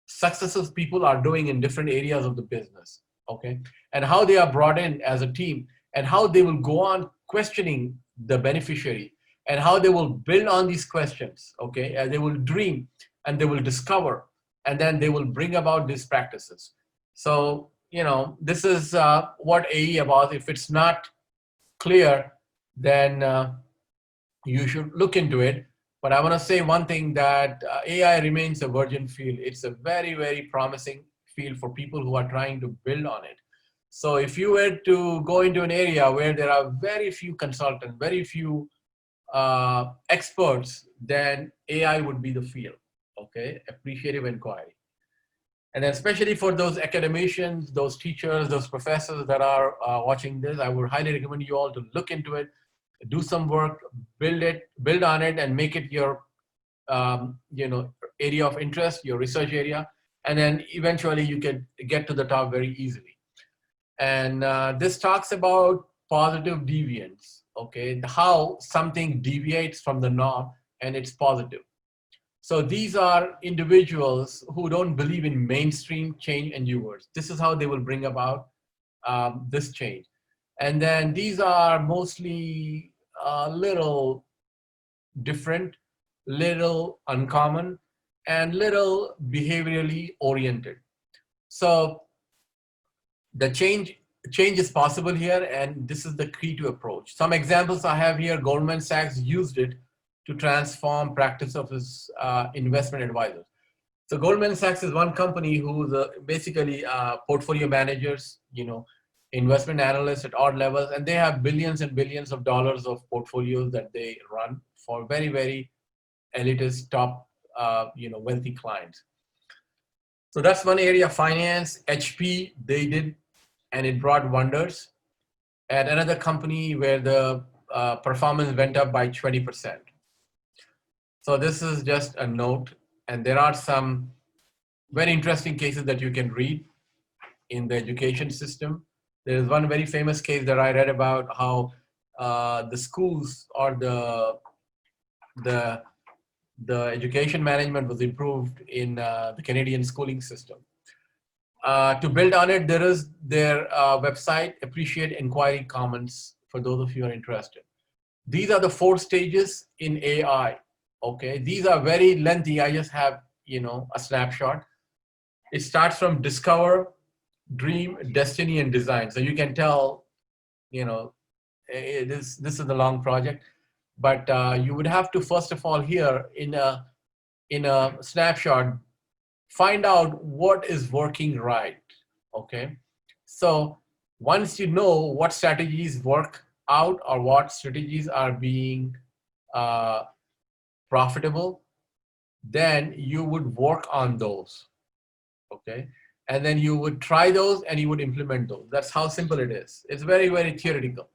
successful people are doing in different areas of the business, okay? And how they are brought in as a team, and how they will go on questioning the beneficiary, and how they will build on these questions, okay? And they will dream, and they will discover, and then they will bring about these practices. So, this is what AE about. If it's not clear, then you should look into it. But I want to say one thing, that AI remains a virgin field. It's a very, very promising field for people who are trying to build on it. So if you were to go into an area where there are very few consultants, very few experts, then AI would be the field, okay? Appreciative inquiry. And especially for those academicians, those teachers, those professors that are watching this, I would highly recommend you all to look into it, do some work, build on it, and make it your area of interest, your research area, and then eventually you can get to the top very easily. And this talks about positive deviance, okay? How something deviates from the norm and it's positive. So these are individuals who don't believe in mainstream change endeavors. This is how they will bring about this change. And then these are mostly a little different, little uncommon, and little behaviorally oriented. So the change is possible here, and this is the key to approach. Some examples I have here. Goldman Sachs used it to transform practice of his investment advisors. So Goldman Sachs is one company who's basically portfolio managers, investment analysts at odd levels, and they have billions and billions of dollars of portfolios that they run for very, very elitist, top, wealthy clients. So that's one area. Finance, HP, they did, and it brought wonders. At another company where the performance went up by 20%. So this is just a note, and there are some very interesting cases that you can read in the education system. There is one very famous case that I read about how the schools or the education management was improved in the Canadian schooling system. To build on it, there is their website, Appreciate Inquiry Comments, for those of you who are interested. These are the 4 stages in AI. Okay, these are very lengthy. I just have, a snapshot. It starts from discover, dream, destiny, and design. So you can tell, this is a long project, but you would have to, first of all, here in a snapshot, find out what is working right. Okay, so once you know what strategies work out or what strategies are being profitable, then you would work on those. Okay, and then you would try those and you would implement those. That's how simple it is. It's very, very theoretical.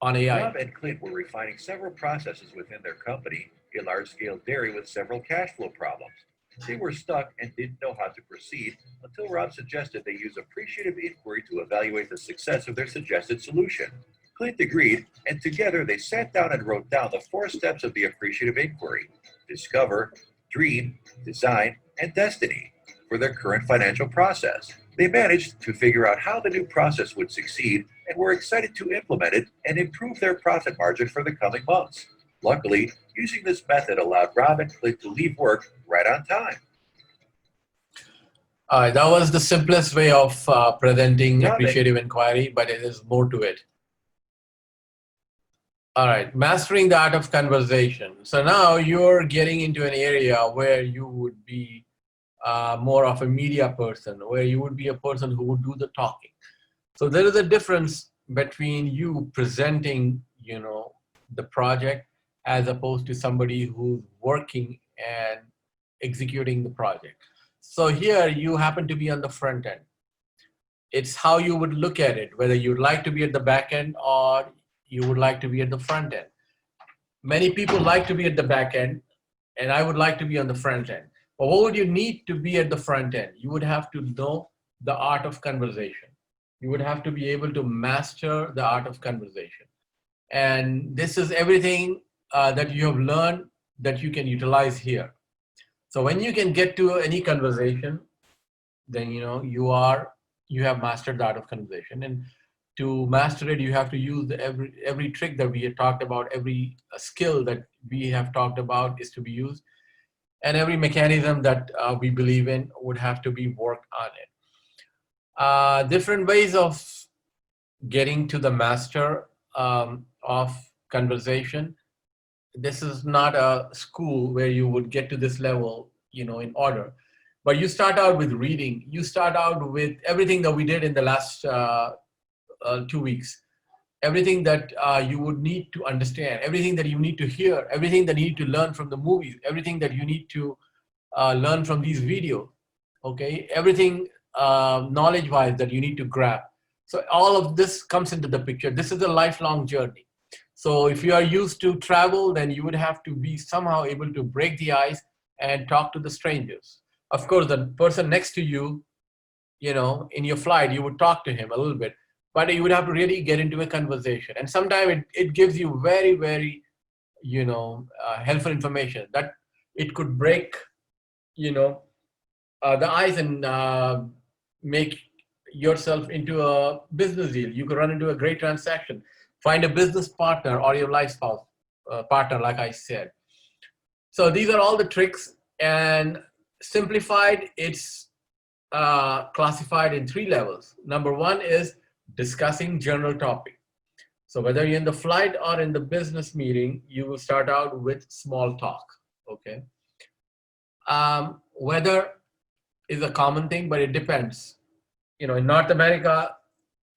On AI. Rob and Clint were refining several processes within their company, a large-scale dairy with several cash flow problems. They were stuck and didn't know how to proceed until Rob suggested they use appreciative inquiry to evaluate the success of their suggested solution. Clint agreed, and together they sat down and wrote down the 4 steps of the appreciative inquiry: discover, dream, design, and destiny for their current financial process. They managed to figure out how the new process would succeed and were excited to implement it and improve their profit margin for the coming months. Luckily, using this method allowed Rob and Clint to leave work right on time. That was the simplest way of presenting appreciative inquiry, but it is more to it. All right, mastering the art of conversation. So now you're getting into an area where you would be more of a media person, where you would be a person who would do the talking. So there is a difference between you presenting, the project as opposed to somebody who's working and executing the project. So here you happen to be on the front end. It's how you would look at it, whether you'd like to be at the back end or you would like to be at the front end. Many people like to be at the back end, and I would like to be on the front end. But what would you need to be at the front end? You would have to know the art of conversation. You would have to be able to master the art of conversation. And this is everything that you have learned that you can utilize here. So when you can get to any conversation, then you have mastered the art of conversation. And to master it, you have to use every trick that we have talked about, every skill that we have talked about is to be used, and every mechanism that we believe in would have to be worked on it. Different ways of getting to the master of conversation. This is not a school where you would get to this level, in order. But you start out with reading. You start out with everything that we did in the last 2 weeks. Everything that you would need to understand, everything that you need to hear, everything that you need to learn from the movies, everything that you need to learn from these videos, okay? Everything knowledge-wise that you need to grab. So all of this comes into the picture. This is a lifelong journey. So if you are used to travel, then you would have to be somehow able to break the ice and talk to the strangers. Of course, the person next to you, in your flight, you would talk to him a little bit, but you would have to really get into a conversation. And sometimes it gives you very, very, helpful information that it could break, the ice and make yourself into a business deal. You could run into a great transaction, find a business partner or your lifestyle partner, like I said. So these are all the tricks, and simplified, it's classified in 3 levels. Number 1 is discussing general topic. So whether you're in the flight or in the business meeting, you will start out with small talk, okay? Weather is a common thing, but it depends. In North America,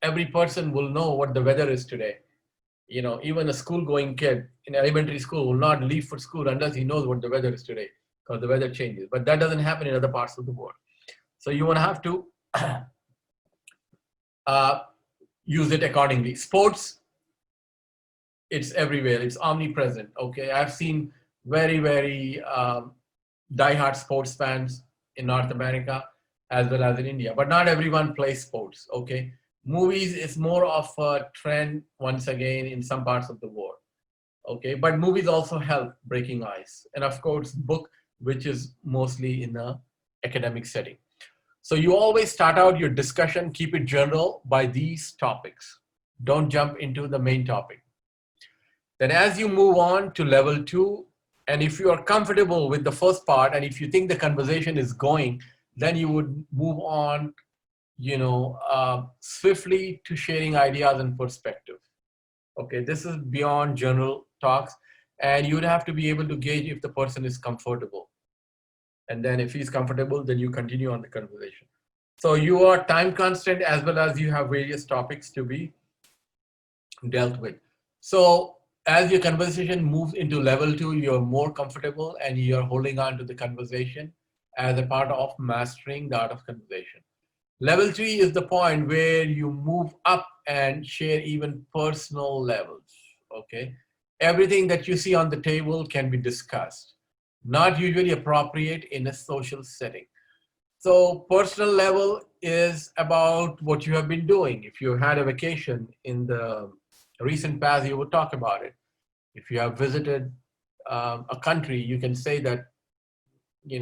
every person will know what the weather is today. Even a school-going kid in elementary school will not leave for school unless he knows what the weather is today, because the weather changes. But that doesn't happen in other parts of the world. So you want to have to use it accordingly. Sports, it's everywhere. It's omnipresent, okay? I've seen very, very diehard sports fans in North America as well as in India, but not everyone plays sports, okay? Movies is more of a trend once again in some parts of the world, Okay, but movies also help breaking ice. And of course, book, which is mostly in a academic setting. So you always start out your discussion, keep it general by these topics. Don't jump into the main topic. Then as you move on to level 2, and if you are comfortable with the first part, and if you think the conversation is going, then you would move on, swiftly to sharing ideas and perspective. Okay, this is beyond general talks, and you would have to be able to gauge if the person is comfortable. And then if he's comfortable, then you continue on the conversation. So you are time constant as well as you have various topics to be dealt with. So as your conversation moves into level 2, you're more comfortable and you're holding on to the conversation as a part of mastering the art of conversation. Level 3 is the point where you move up and share even personal levels, okay? Everything that you see on the table can be discussed, not usually appropriate in a social setting. So personal level is about what you have been doing. If you had a vacation in the recent past, you would talk about it. If you have visited a country, you can say that,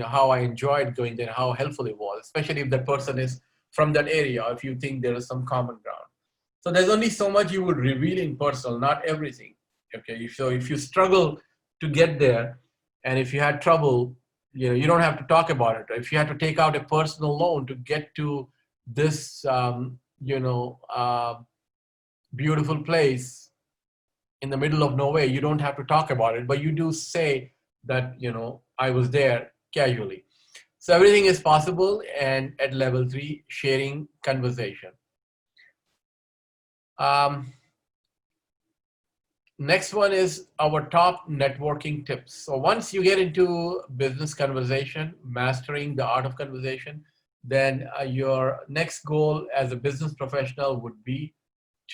how I enjoyed going there, how helpful it was, especially if that person is from that area, if you think there is some common ground. So there's only so much you would reveal in personal, not everything. Okay, so if you struggle to get there, and if you had trouble, you don't have to talk about it. If you had to take out a personal loan to get to this, beautiful place in the middle of nowhere, you don't have to talk about it, but you do say that, I was there casually. So everything is possible, and at level 3, sharing conversation. Next one is our top networking tips. So once you get into business conversation, mastering the art of conversation, then your next goal as a business professional would be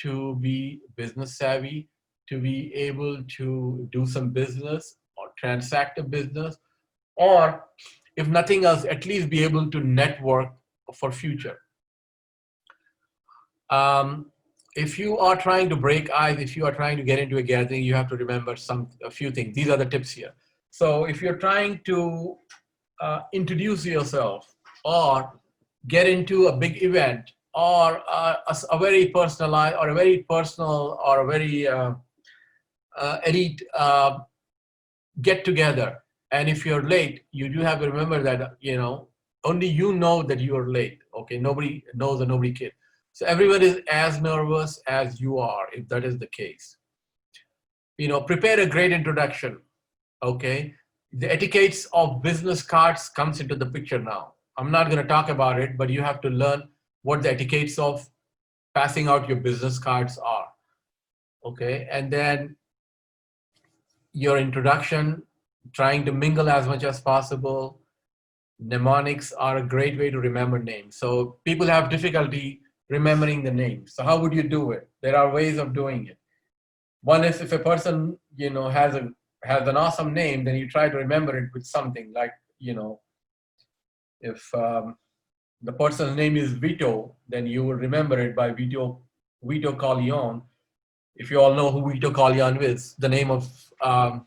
to be business savvy, to be able to do some business or transact a business, or if nothing else, at least be able to network for future. If you are trying to break ice, if you are trying to get into a gathering, you have to remember a few things. These are the tips here. So if you're trying to introduce yourself or get into a big event or a very personalized or a very personal or a very elite get together, and if you're late, you do have to remember that, only you know that you are late. Okay, nobody knows or nobody cares. So everyone is as nervous as you are, if that is the case. Prepare a great introduction. Okay, the etiquettes of business cards comes into the picture now. I'm not going to talk about it, but you have to learn what the etiquettes of passing out your business cards are. Okay, and then your introduction, trying to mingle as much as possible. Mnemonics are a great way to remember names. So people have difficulty remembering the names. So how would you do it? There are ways of doing it. One is if a person, has an awesome name, then you try to remember it with something like, if the person's name is Vito, then you will remember it by Vito Corleone. If you all know who Vito Corleone is, the name of the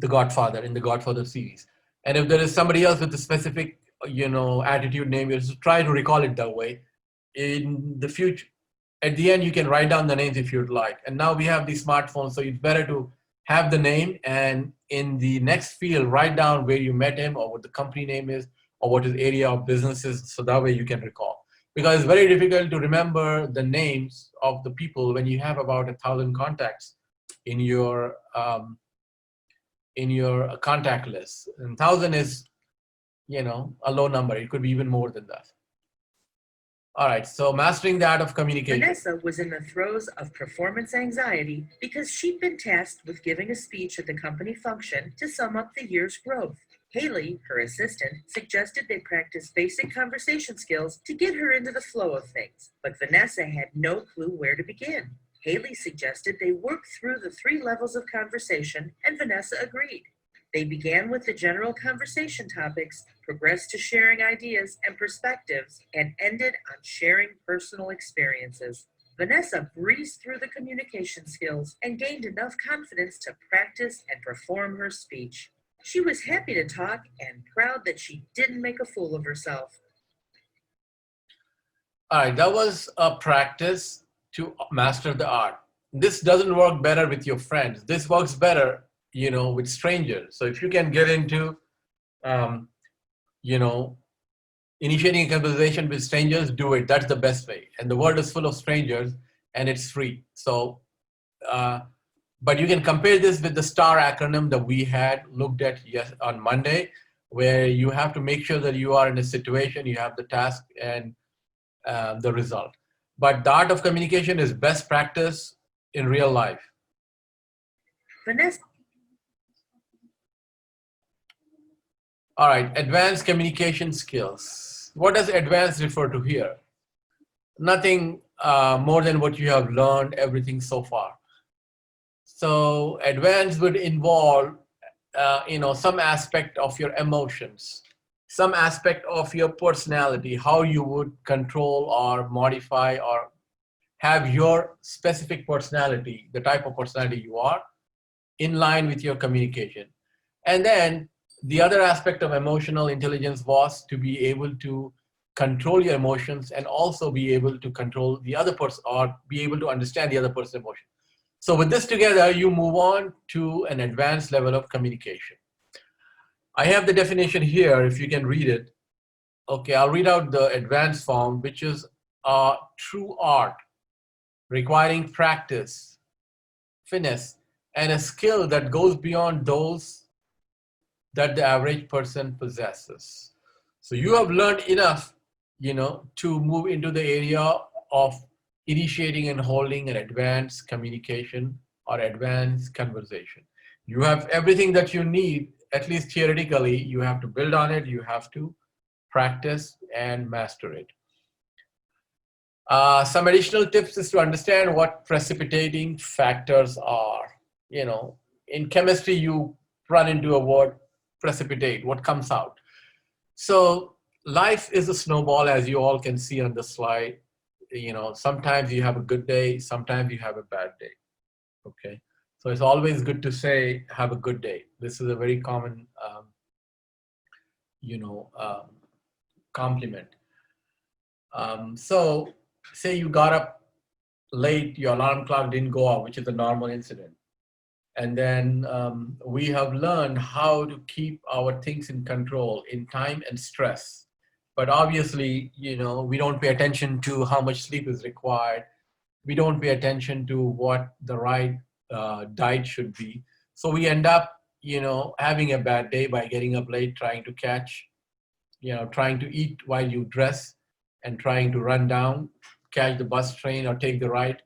Godfather in the Godfather series. And if there is somebody else with a specific, attitude name, you just try to recall it that way. In the future, at the end, you can write down the names if you'd like. And now we have these smartphones, so it's better to have the name and in the next field, write down where you met him or what the company name is or what his area of business is, so that way you can recall. Because it's very difficult to remember the names of the people when you have about 1,000 contacts in your contact list. And 1,000 is, a low number. It could be even more than that. All right, so mastering the art of communication. Vanessa was in the throes of performance anxiety because she'd been tasked with giving a speech at the company function to sum up the year's growth. Haley, her assistant, suggested they practice basic conversation skills to get her into the flow of things, but Vanessa had no clue where to begin. Haley suggested they work through the 3 levels of conversation, and Vanessa agreed. They began with the general conversation topics, progressed to sharing ideas and perspectives, and ended on sharing personal experiences. Vanessa breezed through the communication skills and gained enough confidence to practice and perform her speech. She was happy to talk and proud that she didn't make a fool of herself. All right, that was a practice to master the art. This doesn't work better with your friends. This works better, with strangers. So if you can get into, you know, initiating a conversation with strangers, do it. That's the best way. And the world is full of strangers and it's free. So, but you can compare this with the STAR acronym that we had looked at on Monday, where you have to make sure that you are in a situation, you have the task and the result. But the art of communication is best practice in real life. Vanessa. All right, advanced communication skills. What does advanced refer to here? Nothing more than what you have learned, everything so far. So advanced would involve, some aspect of your emotions, some aspect of your personality, how you would control or modify or have your specific personality, the type of personality you are, in line with your communication. And then the other aspect of emotional intelligence was to be able to control your emotions and also be able to control the other person or be able to understand the other person's emotion. So with this together, you move on to an advanced level of communication. I have the definition here, if you can read it. Okay, I'll read out the advanced form, which is a true art requiring practice, finesse, and a skill that goes beyond those that the average person possesses. So you have learned enough, to move into the area of initiating and holding an advanced communication or advanced conversation. You have everything that you need, at least theoretically. You have to build on it, you have to practice and master it. Some additional tips is to understand what precipitating factors are. In chemistry, you run into a word, precipitate, what comes out. So life is a snowball, as you all can see on the slide. Sometimes you have a good day, sometimes you have a bad day. Okay. So it's always good to say, have a good day. This is a very common, compliment. So say you got up late, your alarm clock didn't go off, which is a normal incident. And then we have learned how to keep our things in control in time and stress. But obviously, we don't pay attention to how much sleep is required. We don't pay attention to what the right diet should be. So we end up, having a bad day by getting up late, trying to trying to eat while you dress and trying to run down, catch the bus, train, or take the ride,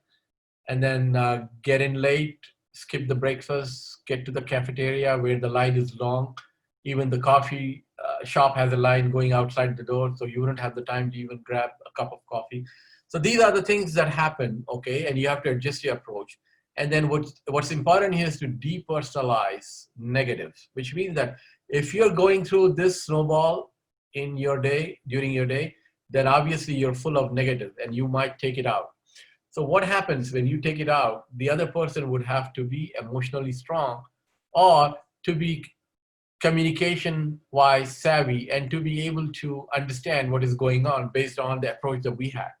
and then get in late, skip the breakfast, get to the cafeteria where the line is long. Even the coffee shop has a line going outside the door, so you wouldn't have the time to even grab a cup of coffee. So these are the things that happen, okay, and you have to adjust your approach. And then what's important here is to depersonalize negatives, which means that if you're going through this snowball in your day, during your day, then obviously you're full of negative and you might take it out. So what happens when you take it out? The other person would have to be emotionally strong or to be communication-wise savvy and to be able to understand what is going on based on the approach that we have.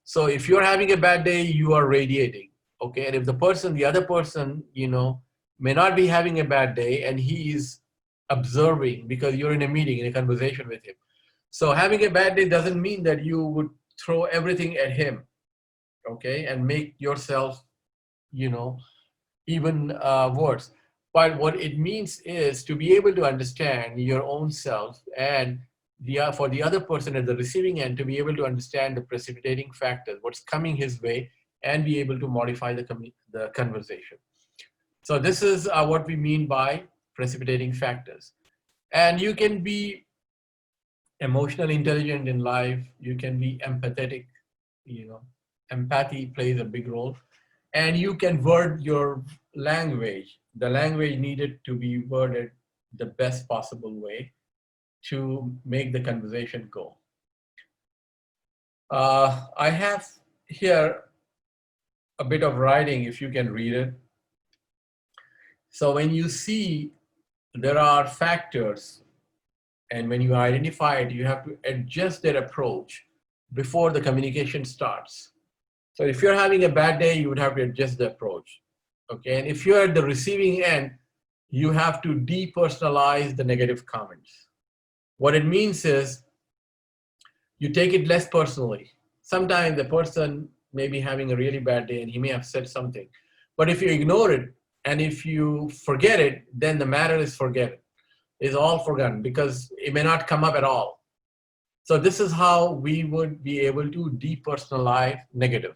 So if you're having a bad day, you are radiating, okay? And if the other person, may not be having a bad day and he is observing because you're in a meeting, in a conversation with him. So having a bad day doesn't mean that you would throw everything at him, okay, and make yourself, even worse. But what it means is to be able to understand your own self and for the other person at the receiving end to be able to understand the precipitating factors, what's coming his way, and be able to modify the conversation. So this is what we mean by precipitating factors. And you can be emotionally intelligent in life, you can be empathetic, empathy plays a big role, and you can word your language, the language needed to be worded the best possible way to make the conversation go. I have here a bit of writing if you can read it. So when you see there are factors, and when you identify it, you have to adjust their approach before the communication starts. So if you're having a bad day, you would have to adjust the approach. Okay, and if you're at the receiving end, you have to depersonalize the negative comments. What it means is you take it less personally. Sometimes the person may be having a really bad day and he may have said something. But if you ignore it and if you forget it, then the matter is all forgotten because it may not come up at all. So this is how we would be able to depersonalize negative.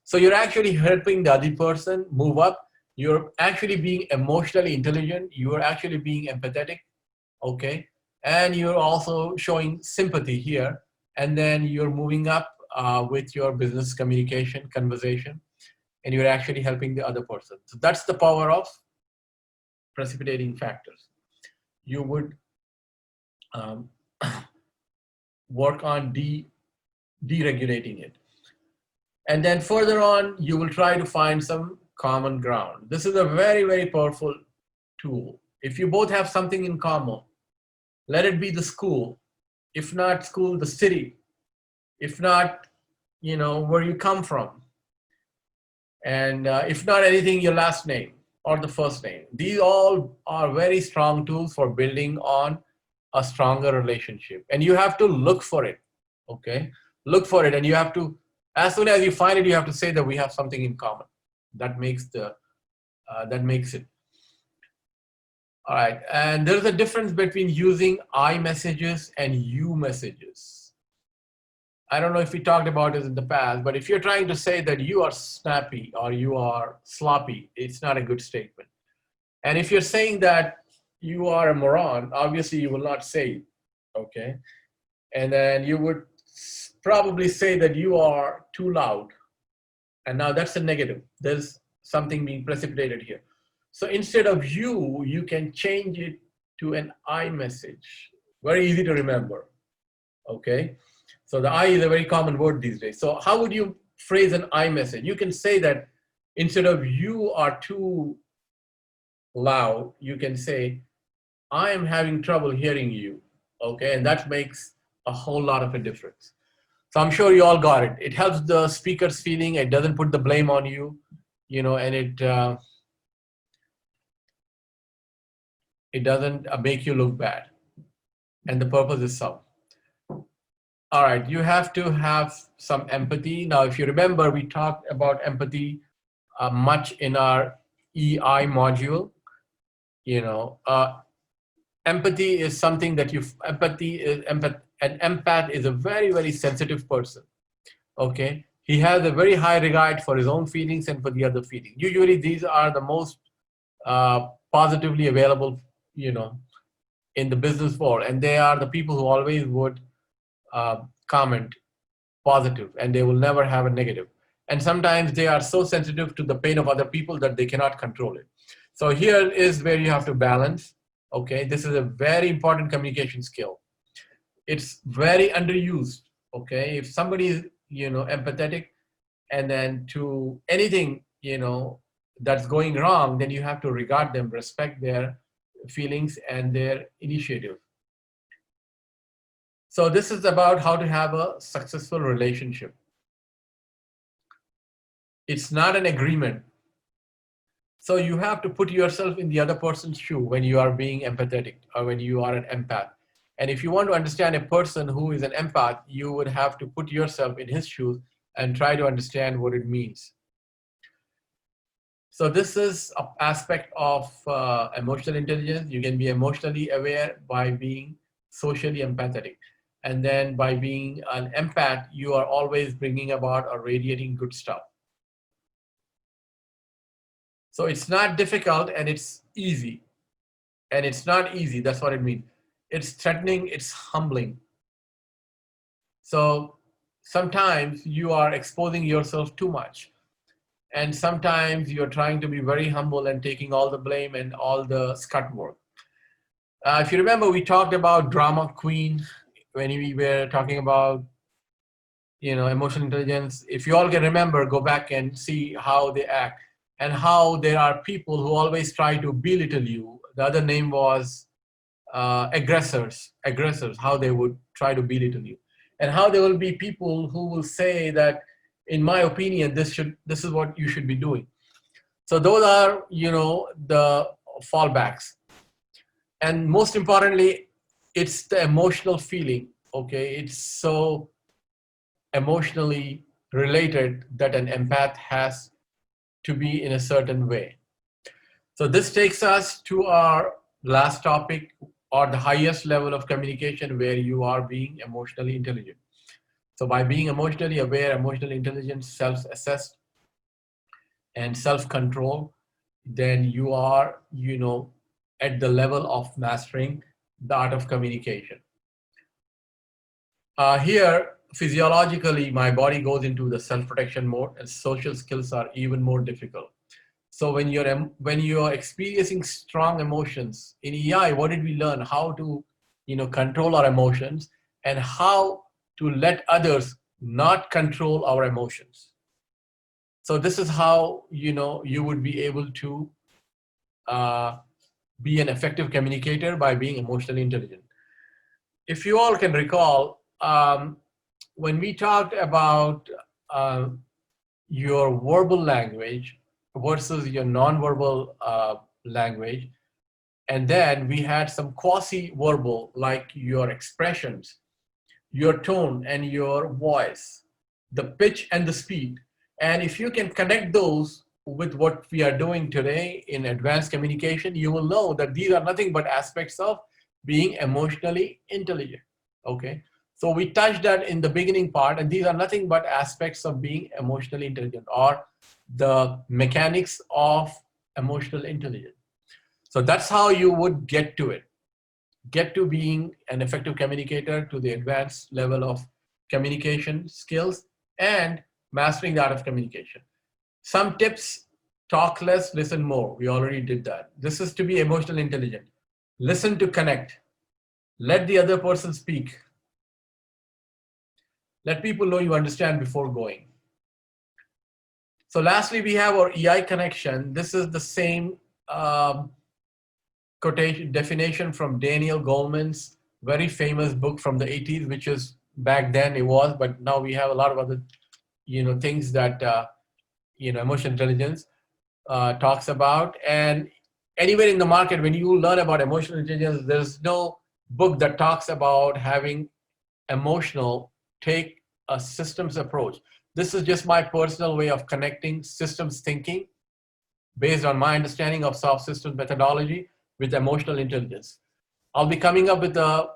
So you're actually helping the other person move up. You're actually being emotionally intelligent. You are actually being empathetic, okay? And you're also showing sympathy here. And then you're moving up with your business communication, conversation, and you're actually helping the other person. So that's the power of precipitating factors. You would work on deregulating it. And then further on, you will try to find some common ground. This is a very, very powerful tool. If you both have something in common, let it be the school. If not school, the city. If not, where you come from. And if not anything, your last name or the first name. These all are very strong tools for building on a stronger relationship. And you have to look for it, okay? Look for it, and you have to, as soon as you find it, you have to say that we have something in common. That makes it. All right, and there's a difference between using I messages and you messages. I don't know if we talked about this in the past, but if you're trying to say that you are snappy or you are sloppy, it's not a good statement. And if you're saying that you are a moron, obviously you will not say it, okay? And then you would probably say that you are too loud. And now that's a negative. There's something being precipitated here. So instead of you can change it to an I message. Very easy to remember, okay? So the I is a very common word these days. So how would you phrase an I message? You can say that instead of you are too loud, you can say, I am having trouble hearing you, okay? And that makes a whole lot of a difference. So I'm sure you all got it. It helps the speaker's feeling. It doesn't put the blame on you, and it doesn't make you look bad. And the purpose is solved. All right, you have to have some empathy. Now, if you remember, we talked about empathy much in our EI module. Empathy is something that an empath is a very, very sensitive person, okay? He has a very high regard for his own feelings and for the other feelings. Usually these are the most positively available, in the business world, and they are the people who always would comment positive, and they will never have a negative. And sometimes they are so sensitive to the pain of other people that they cannot control it. So here is where you have to balance. Okay, this is a very important communication skill. It's very underused. Okay, if somebody is empathetic, and then to anything that's going wrong, then you have to regard them, respect their feelings and their initiative. So this is about how to have a successful relationship. It's not an agreement. So you have to put yourself in the other person's shoe when you are being empathetic or when you are an empath. And if you want to understand a person who is an empath, you would have to put yourself in his shoes and try to understand what it means. So this is an aspect of emotional intelligence. You can be emotionally aware by being socially empathetic. And then by being an empath, you are always bringing about or radiating good stuff. So it's not difficult and it's easy. And it's not easy, that's what it means. It's threatening, it's humbling. So sometimes you are exposing yourself too much. And sometimes you're trying to be very humble and taking all the blame and all the scut work. If you remember, we talked about drama queen when we were talking about, emotional intelligence, if you all can remember, go back and see how they act and how there are people who always try to belittle you. The other name was aggressors, how they would try to belittle you. And how there will be people who will say that, in my opinion, this is what you should be doing. So those are, the fallbacks. And most importantly, it's the emotional feeling, okay? It's so emotionally related that an empath has to be in a certain way. So this takes us to our last topic, or the highest level of communication, where you are being emotionally intelligent. So by being emotionally aware, emotionally intelligent, self-assessed, and self-control, then you are, at the level of mastering the art of communication. Here, physiologically, my body goes into the self-protection mode, and social skills are even more difficult. So when you're experiencing strong emotions in EI, what did we learn? How to, control our emotions, and how to let others not control our emotions. So this is how, you would be able to be an effective communicator, by being emotionally intelligent. If you all can recall, when we talked about your verbal language versus your nonverbal language, and then we had some quasi-verbal, like your expressions, your tone and your voice, the pitch and the speed. And if you can connect those with what we are doing today in advanced communication, you will know that these are nothing but aspects of being emotionally intelligent, okay? So we touched that in the beginning part, and these are nothing but aspects of being emotionally intelligent, or the mechanics of emotional intelligence. So that's how you would get to it. Get to being an effective communicator, to the advanced level of communication skills, and mastering the art of communication. Some tips: talk less, listen more. We already did that. This is to be emotionally intelligent. Listen to connect. Let the other person speak. Let people know you understand before going. So lastly, we have our EI connection. This is the same quotation definition from Daniel Goleman's very famous book from the 80s, which is, back then it was, but now we have a lot of other, things that, emotional intelligence talks about. And anywhere in the market, when you learn about emotional intelligence, there's no book that talks about having emotional take a systems approach. This is just my personal way of connecting systems thinking based on my understanding of soft systems methodology with emotional intelligence. I'll be coming up with a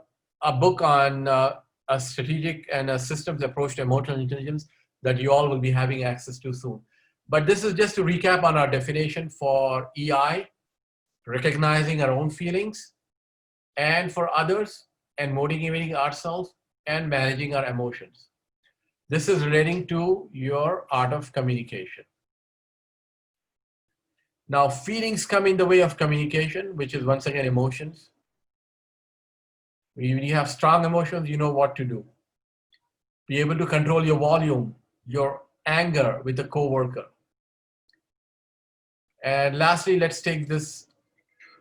book on a strategic and a systems approach to emotional intelligence that you all will be having access to soon. But this is just to recap on our definition for EI: recognizing our own feelings and for others, and motivating ourselves, and managing our emotions. This is relating to your art of communication. Now, feelings come in the way of communication, which is once again emotions. When you have strong emotions, you know what to do. Be able to control your volume, your anger with a coworker. And lastly, let's take this.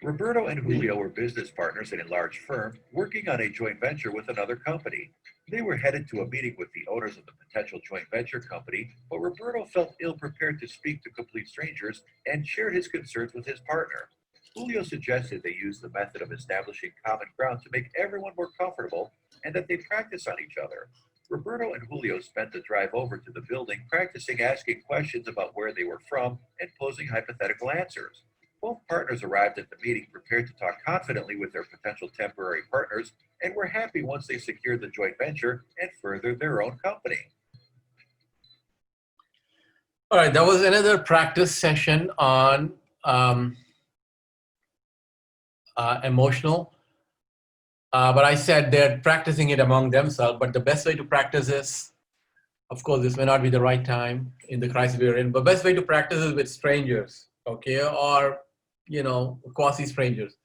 Roberto and Julio were business partners in a large firm working on a joint venture with another company. They were headed to a meeting with the owners of the potential joint venture company, but Roberto felt ill-prepared to speak to complete strangers and shared his concerns with his partner. Julio suggested they use the method of establishing common ground to make everyone more comfortable, and that they practice on each other. Roberto and Julio spent the drive over to the building practicing asking questions about where they were from and posing hypothetical answers. Both partners arrived at the meeting prepared to talk confidently with their potential temporary partners, and were happy once they secured the joint venture and furthered their own company. All right, that was another practice session on emotional. But I said they're practicing it among themselves, but the best way to practice is, of course, this may not be the right time in the crisis we're in, but best way to practice is with strangers, okay, or, quasi-strangers.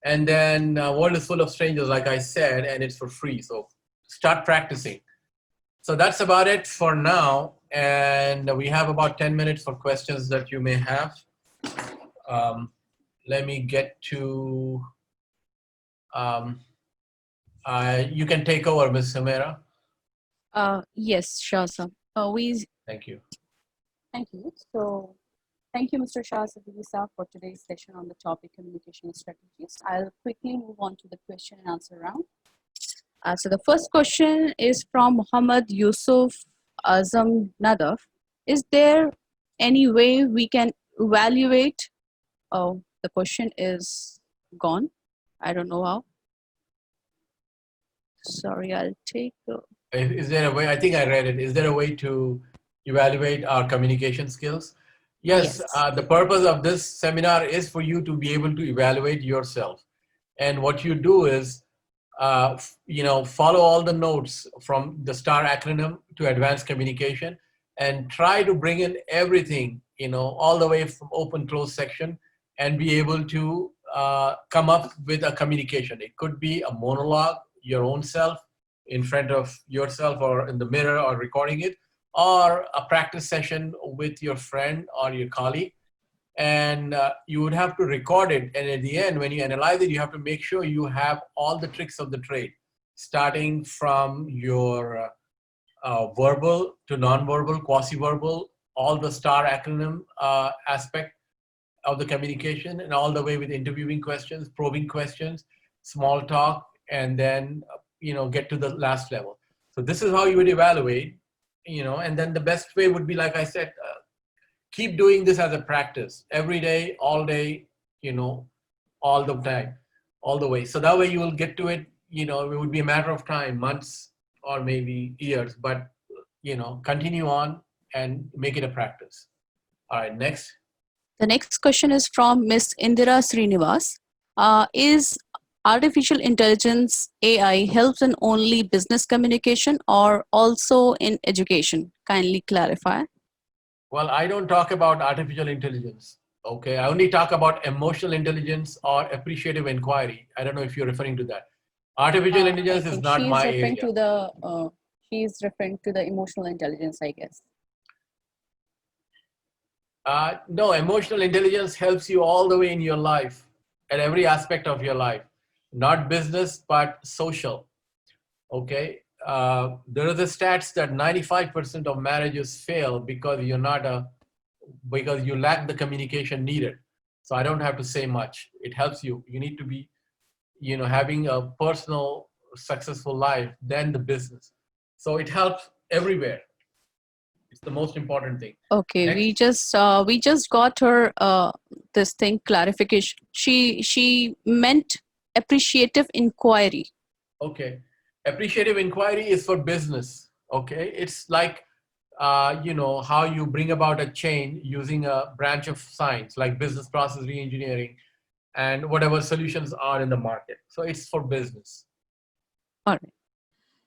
And then world is full of strangers, like I said, and it's for free. So start practicing. So that's about it for now. And we have about 10 minutes for questions that you may have. Let me get to, you can take over, Ms. Samira. Yes, sure, sir. Thank you. Thank you. So, thank you, Mr. Shah Siddiqui, sir, for today's session on the topic communication strategies. I'll quickly move on to the question and answer round. So the first question is from Muhammad Yusuf Azam Nadaf. Is there any way we can evaluate? Oh, the question is gone. I don't know how. Sorry, I'll take. Is there a way, I think I read it, is there a way to evaluate our communication skills? Yes, Yes. the purpose of this seminar is for you to be able to evaluate yourself. And what you do is, follow all the notes from the STAR acronym to advanced communication and try to bring in everything, all the way from open close section and be able to come up with a communication. It could be a monologue, your own self, in front of yourself or in the mirror or recording it, or a practice session with your friend or your colleague. And you would have to record it. And at the end, when you analyze it, you have to make sure you have all the tricks of the trade, starting from your verbal to non-verbal, quasi-verbal, all the STAR acronym aspect of the communication, and all the way with interviewing questions, probing questions, small talk, and then get to the last level. So this is how you would evaluate, and then the best way would be, like I said, keep doing this as a practice every day, all day, all the time, all the way. So that way you will get to it. It would be a matter of time, months or maybe years, but continue on and make it a practice. All right, next. The next question is from Ms. Indira Srinivas. Is artificial intelligence AI helps in only business communication or also in education? Kindly clarify. Well, I don't talk about artificial intelligence. Okay, I only talk about emotional intelligence or appreciative inquiry. I don't know if you're referring to that. Artificial intelligence is not my area. She is referring to the emotional intelligence, I guess. No, emotional intelligence helps you all the way in your life, at every aspect of your life, not business, but social. Okay, there are the stats that 95% of marriages fail because because you lack the communication needed. So I don't have to say much. It helps you. You need to be, having a personal, successful life than the business. So it helps everywhere. It's the most important thing. Okay, Next. we just got her this thing clarification. She meant appreciative inquiry. Okay, appreciative inquiry is for business. Okay, it's like how you bring about a change using a branch of science like business process reengineering and whatever solutions are in the market. So it's for business. All right.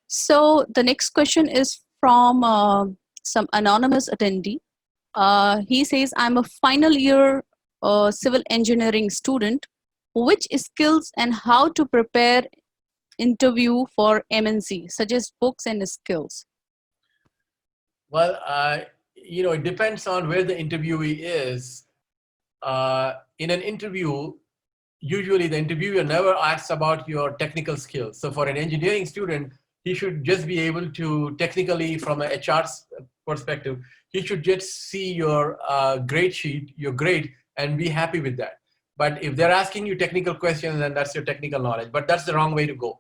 So the next question is from some anonymous attendee. He says, I'm a final year civil engineering student. Which skills and how to prepare interview for MNC? Suggest books and skills. Well, it depends on where the interviewee is. In an interview, usually the interviewer never asks about your technical skills. So for an engineering student, he should just be able to technically, from an HR's perspective, he should just see your grade sheet, your grade, and be happy with that. But if they're asking you technical questions, then that's your technical knowledge. But that's the wrong way to go.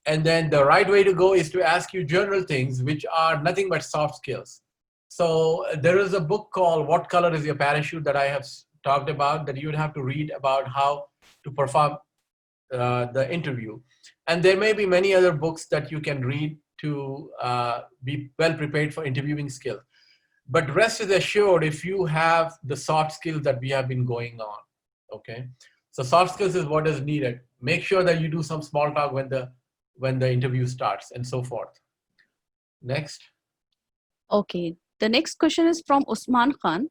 And then the right way to go is to ask you general things, which are nothing but soft skills. So there is a book called What Color is Your Parachute that I have talked about, that you would have to read about how to perform the interview. And there may be many other books that you can read to be well prepared for interviewing skills. But rest is assured, if you have the soft skills that we have been going on, okay? So soft skills is what is needed. Make sure that you do some small talk when the interview starts and so forth. Next. Okay. The next question is from Usman Khan.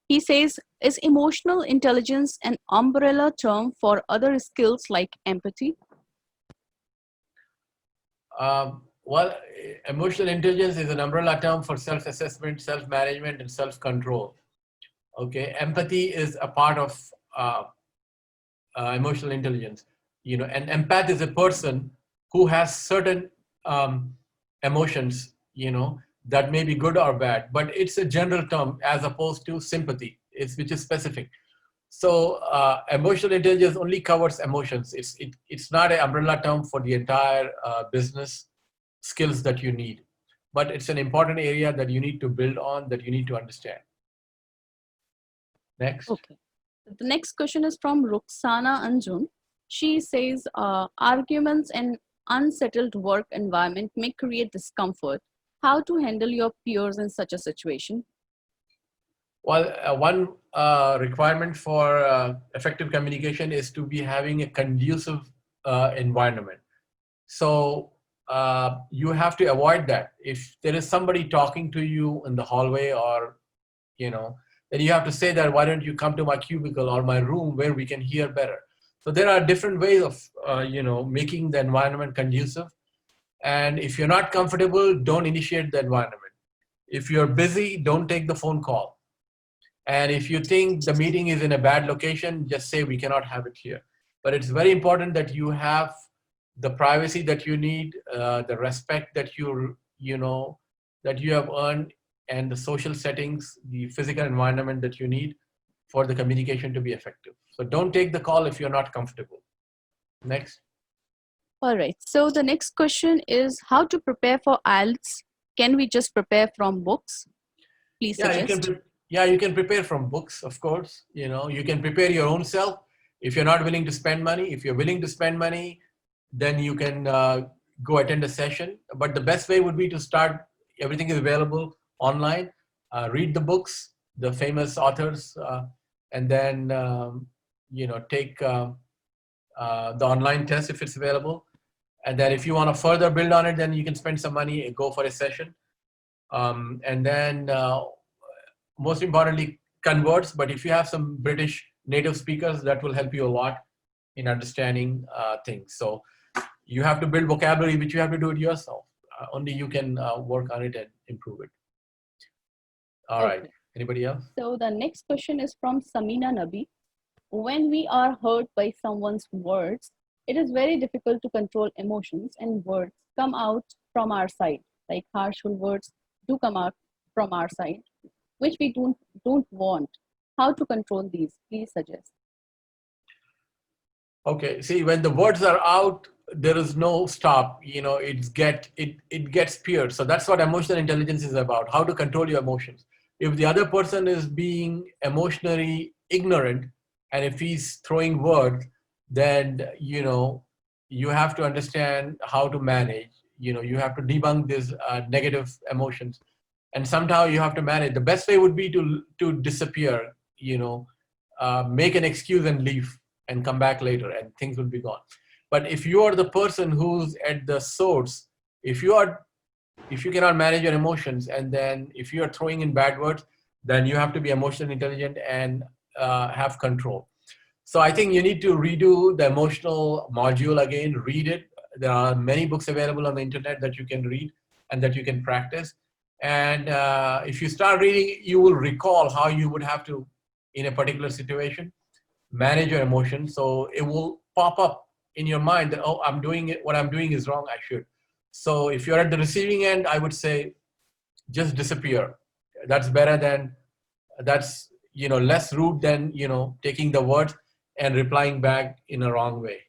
He says, is emotional intelligence an umbrella term for other skills like empathy? Well, emotional intelligence is an umbrella term for self-assessment, self-management, and self-control. Okay, empathy is a part of uh, emotional intelligence. An empath is a person who has certain emotions, that may be good or bad, but it's a general term as opposed to sympathy, which is specific. So emotional intelligence only covers emotions. It's not an umbrella term for the entire business skills that you need, but it's an important area that you need to build on, that you need to understand. Next. Okay. The next question is from Ruxana Anjun. She says, arguments and unsettled work environment may create discomfort. How to handle your peers in such a situation? Well, one requirement for effective communication is to be having a conducive environment. So you have to avoid that. If there is somebody talking to you in the hallway, or then you have to say that, why don't you come to my cubicle or my room where we can hear better. So there are different ways of making the environment conducive. And if you're not comfortable, don't initiate the environment. If you're busy, don't take the phone call. And if you think the meeting is in a bad location, just say we cannot have it here. But it's very important that you have the privacy that you need, the respect that that you have earned, and the social settings, the physical environment that you need for the communication to be effective. So don't take the call if you're not comfortable. Next. All right. So the next question is how to prepare for IELTS. Can we just prepare from books? Please suggest. You can prepare from books, of course. You can prepare your own self. If you're not willing to spend money, if you're willing to spend money, then you can go attend a session. But the best way would be to start. Everything is available online. Read the books, the famous authors, and then take the online test if it's available. And then if you want to further build on it, then you can spend some money and go for a session. And then most importantly, converts. But if you have some British native speakers, that will help you a lot in understanding things. So you have to build vocabulary, which you have to do it yourself. Only you can work on it and improve it. All right. Anybody else? So the next question is from Samina Nabi. When we are hurt by someone's words, it is very difficult to control emotions, and words come out from our side, like harshful words do come out from our side, which we don't want. How to control these? Please suggest. Okay. See, when the words are out, there is no stop. It gets pierced. So that's what emotional intelligence is about. How to control your emotions. If the other person is being emotionally ignorant, and if he's throwing words, then you have to understand how to manage. You have to debunk these negative emotions, and somehow you have to manage. The best way would be to disappear. Make an excuse and leave, and come back later, and things will be gone. But if you are the person who's at the source, if you cannot manage your emotions, and then if you are throwing in bad words, then you have to be emotionally intelligent and have control. So I think you need to redo the emotional module again, read it. There are many books available on the internet that you can read and that you can practice. And if you start reading, you will recall how you would have to, in a particular situation, manage your emotions. So it will pop up in your mind that, oh, I'm doing it. What I'm doing is wrong. I should. So if you're at the receiving end, I would say just disappear. That's better than, that's less rude than taking the words and replying back in a wrong way.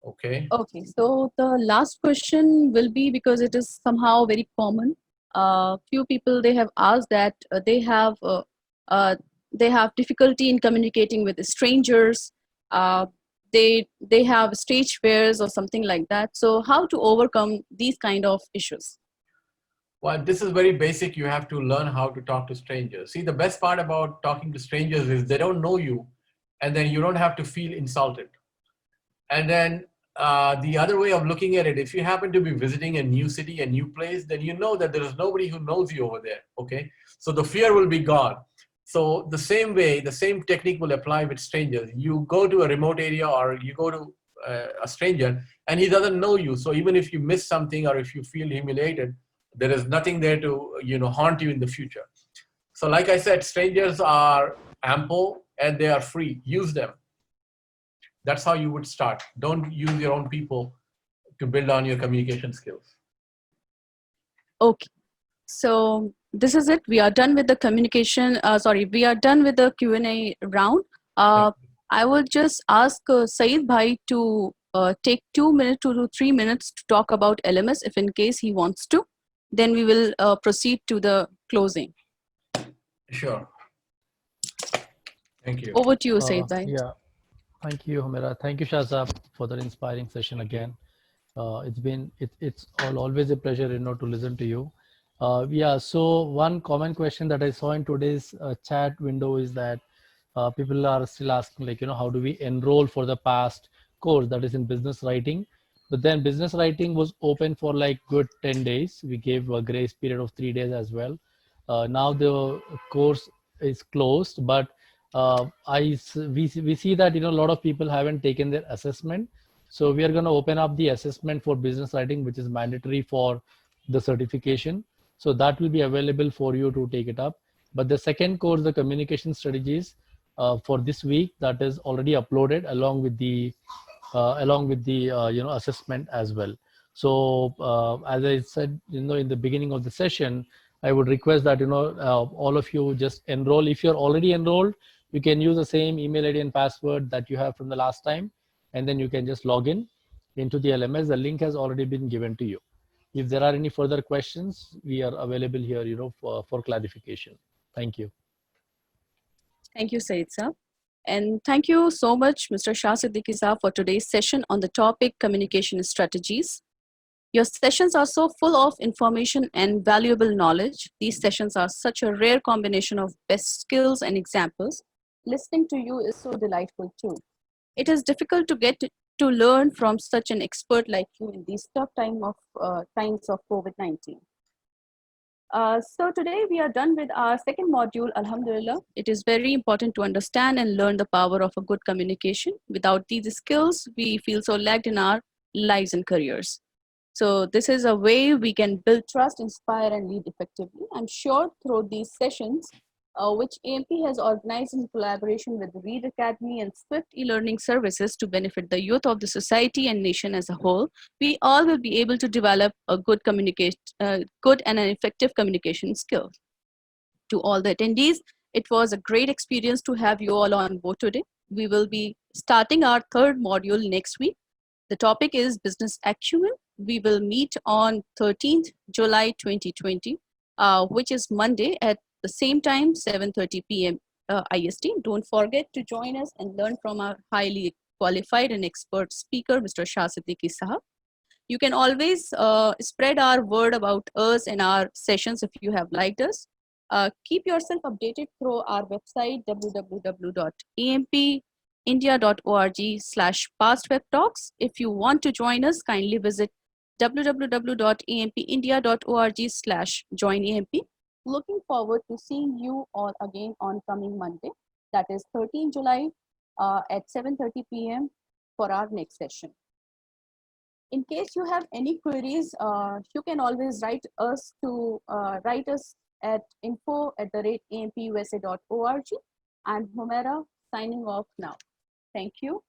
Okay. Okay, so the last question will be, because it is somehow very common. Few people, they have asked that they have difficulty in communicating with strangers. They have stage fears or something like that. So how to overcome these kind of issues? Well, this is very basic. You have to learn how to talk to strangers. See, the best part about talking to strangers is they don't know you, and then you don't have to feel insulted. And then the other way of looking at it, if you happen to be visiting a new city, a new place, then you know that there is nobody who knows you over there. Okay. So the fear will be gone. So the same way, the same technique will apply with strangers. You go to a remote area, or you go to a stranger, and he doesn't know you. So even if you miss something or if you feel humiliated, there is nothing there to haunt you in the future. So like I said, strangers are ample and they are free. Use them. That's how you would start. Don't use your own people to build on your communication skills. Okay. So this is it. We are done with the communication. We are done with the Q&A round. I will just ask Saeed Bhai to take 2 minutes, 2 to 3 minutes to talk about LMS if in case he wants to. Then we will proceed to the closing. Sure. Thank you. Over to you, Saeed Bhai. Yeah, thank you, Humera. Thank you, Shazab, for that inspiring session again. It's always a pleasure, to listen to you. Yeah, so one common question that I saw in today's chat window is that people are still asking, like, how do we enroll for the past course that is in business writing? But then business writing was open for like good 10 days. We gave a grace period of 3 days as well. Now the course is closed, but we see that, a lot of people haven't taken their assessment. So we are going to open up the assessment for business writing, which is mandatory for the certification. So that will be available for you to take it up. But the second course, the communication strategies for this week, that is already uploaded along with the assessment as well. So as I said, in the beginning of the session, I would request that all of you just enroll. If you're already enrolled, you can use the same email ID and password that you have from the last time, and then you can just log in into the LMS. The link has already been given to you. If there are any further questions, we are available here, for clarification. Thank you. Thank you, Saeed Saab. And thank you so much, Mr. Shah Siddiqui Saab, for today's session on the topic communication strategies. Your sessions are so full of information and valuable knowledge. These sessions are such a rare combination of best skills and examples. Listening to you is so delightful too. It is difficult to get to learn from such an expert like you in these tough times of COVID-19. So today we are done with our second module, Alhamdulillah. It is very important to understand and learn the power of a good communication. Without these skills, we feel so lagged in our lives and careers. So this is a way we can build trust, inspire, and lead effectively. I'm sure through these sessions, which AMP has organized in collaboration with the Reed Academy and Swift e-learning services to benefit the youth of the society and nation as a whole, we all will be able to develop a good and an effective communication skill. To all the attendees, it was a great experience to have you all on board today. We will be starting our third module next week. The topic is business acumen. We will meet on 13th July 2020, which is Monday at the same time, 7:30 p.m. IST. Don't forget to join us and learn from our highly qualified and expert speaker, Mr. Shah Siddiqui Sahab. You can always spread our word about us and our sessions if you have liked us. Keep yourself updated through our website, www.ampindia.org/pastwebtalks. If you want to join us, kindly visit www.ampindia.org/joinamp. Looking forward to seeing you all again on coming Monday, that is 13 July at 7:30 p.m. for our next session. In case you have any queries, you can always write us at info@ampUSA.org. I'm Humera signing off now. Thank you.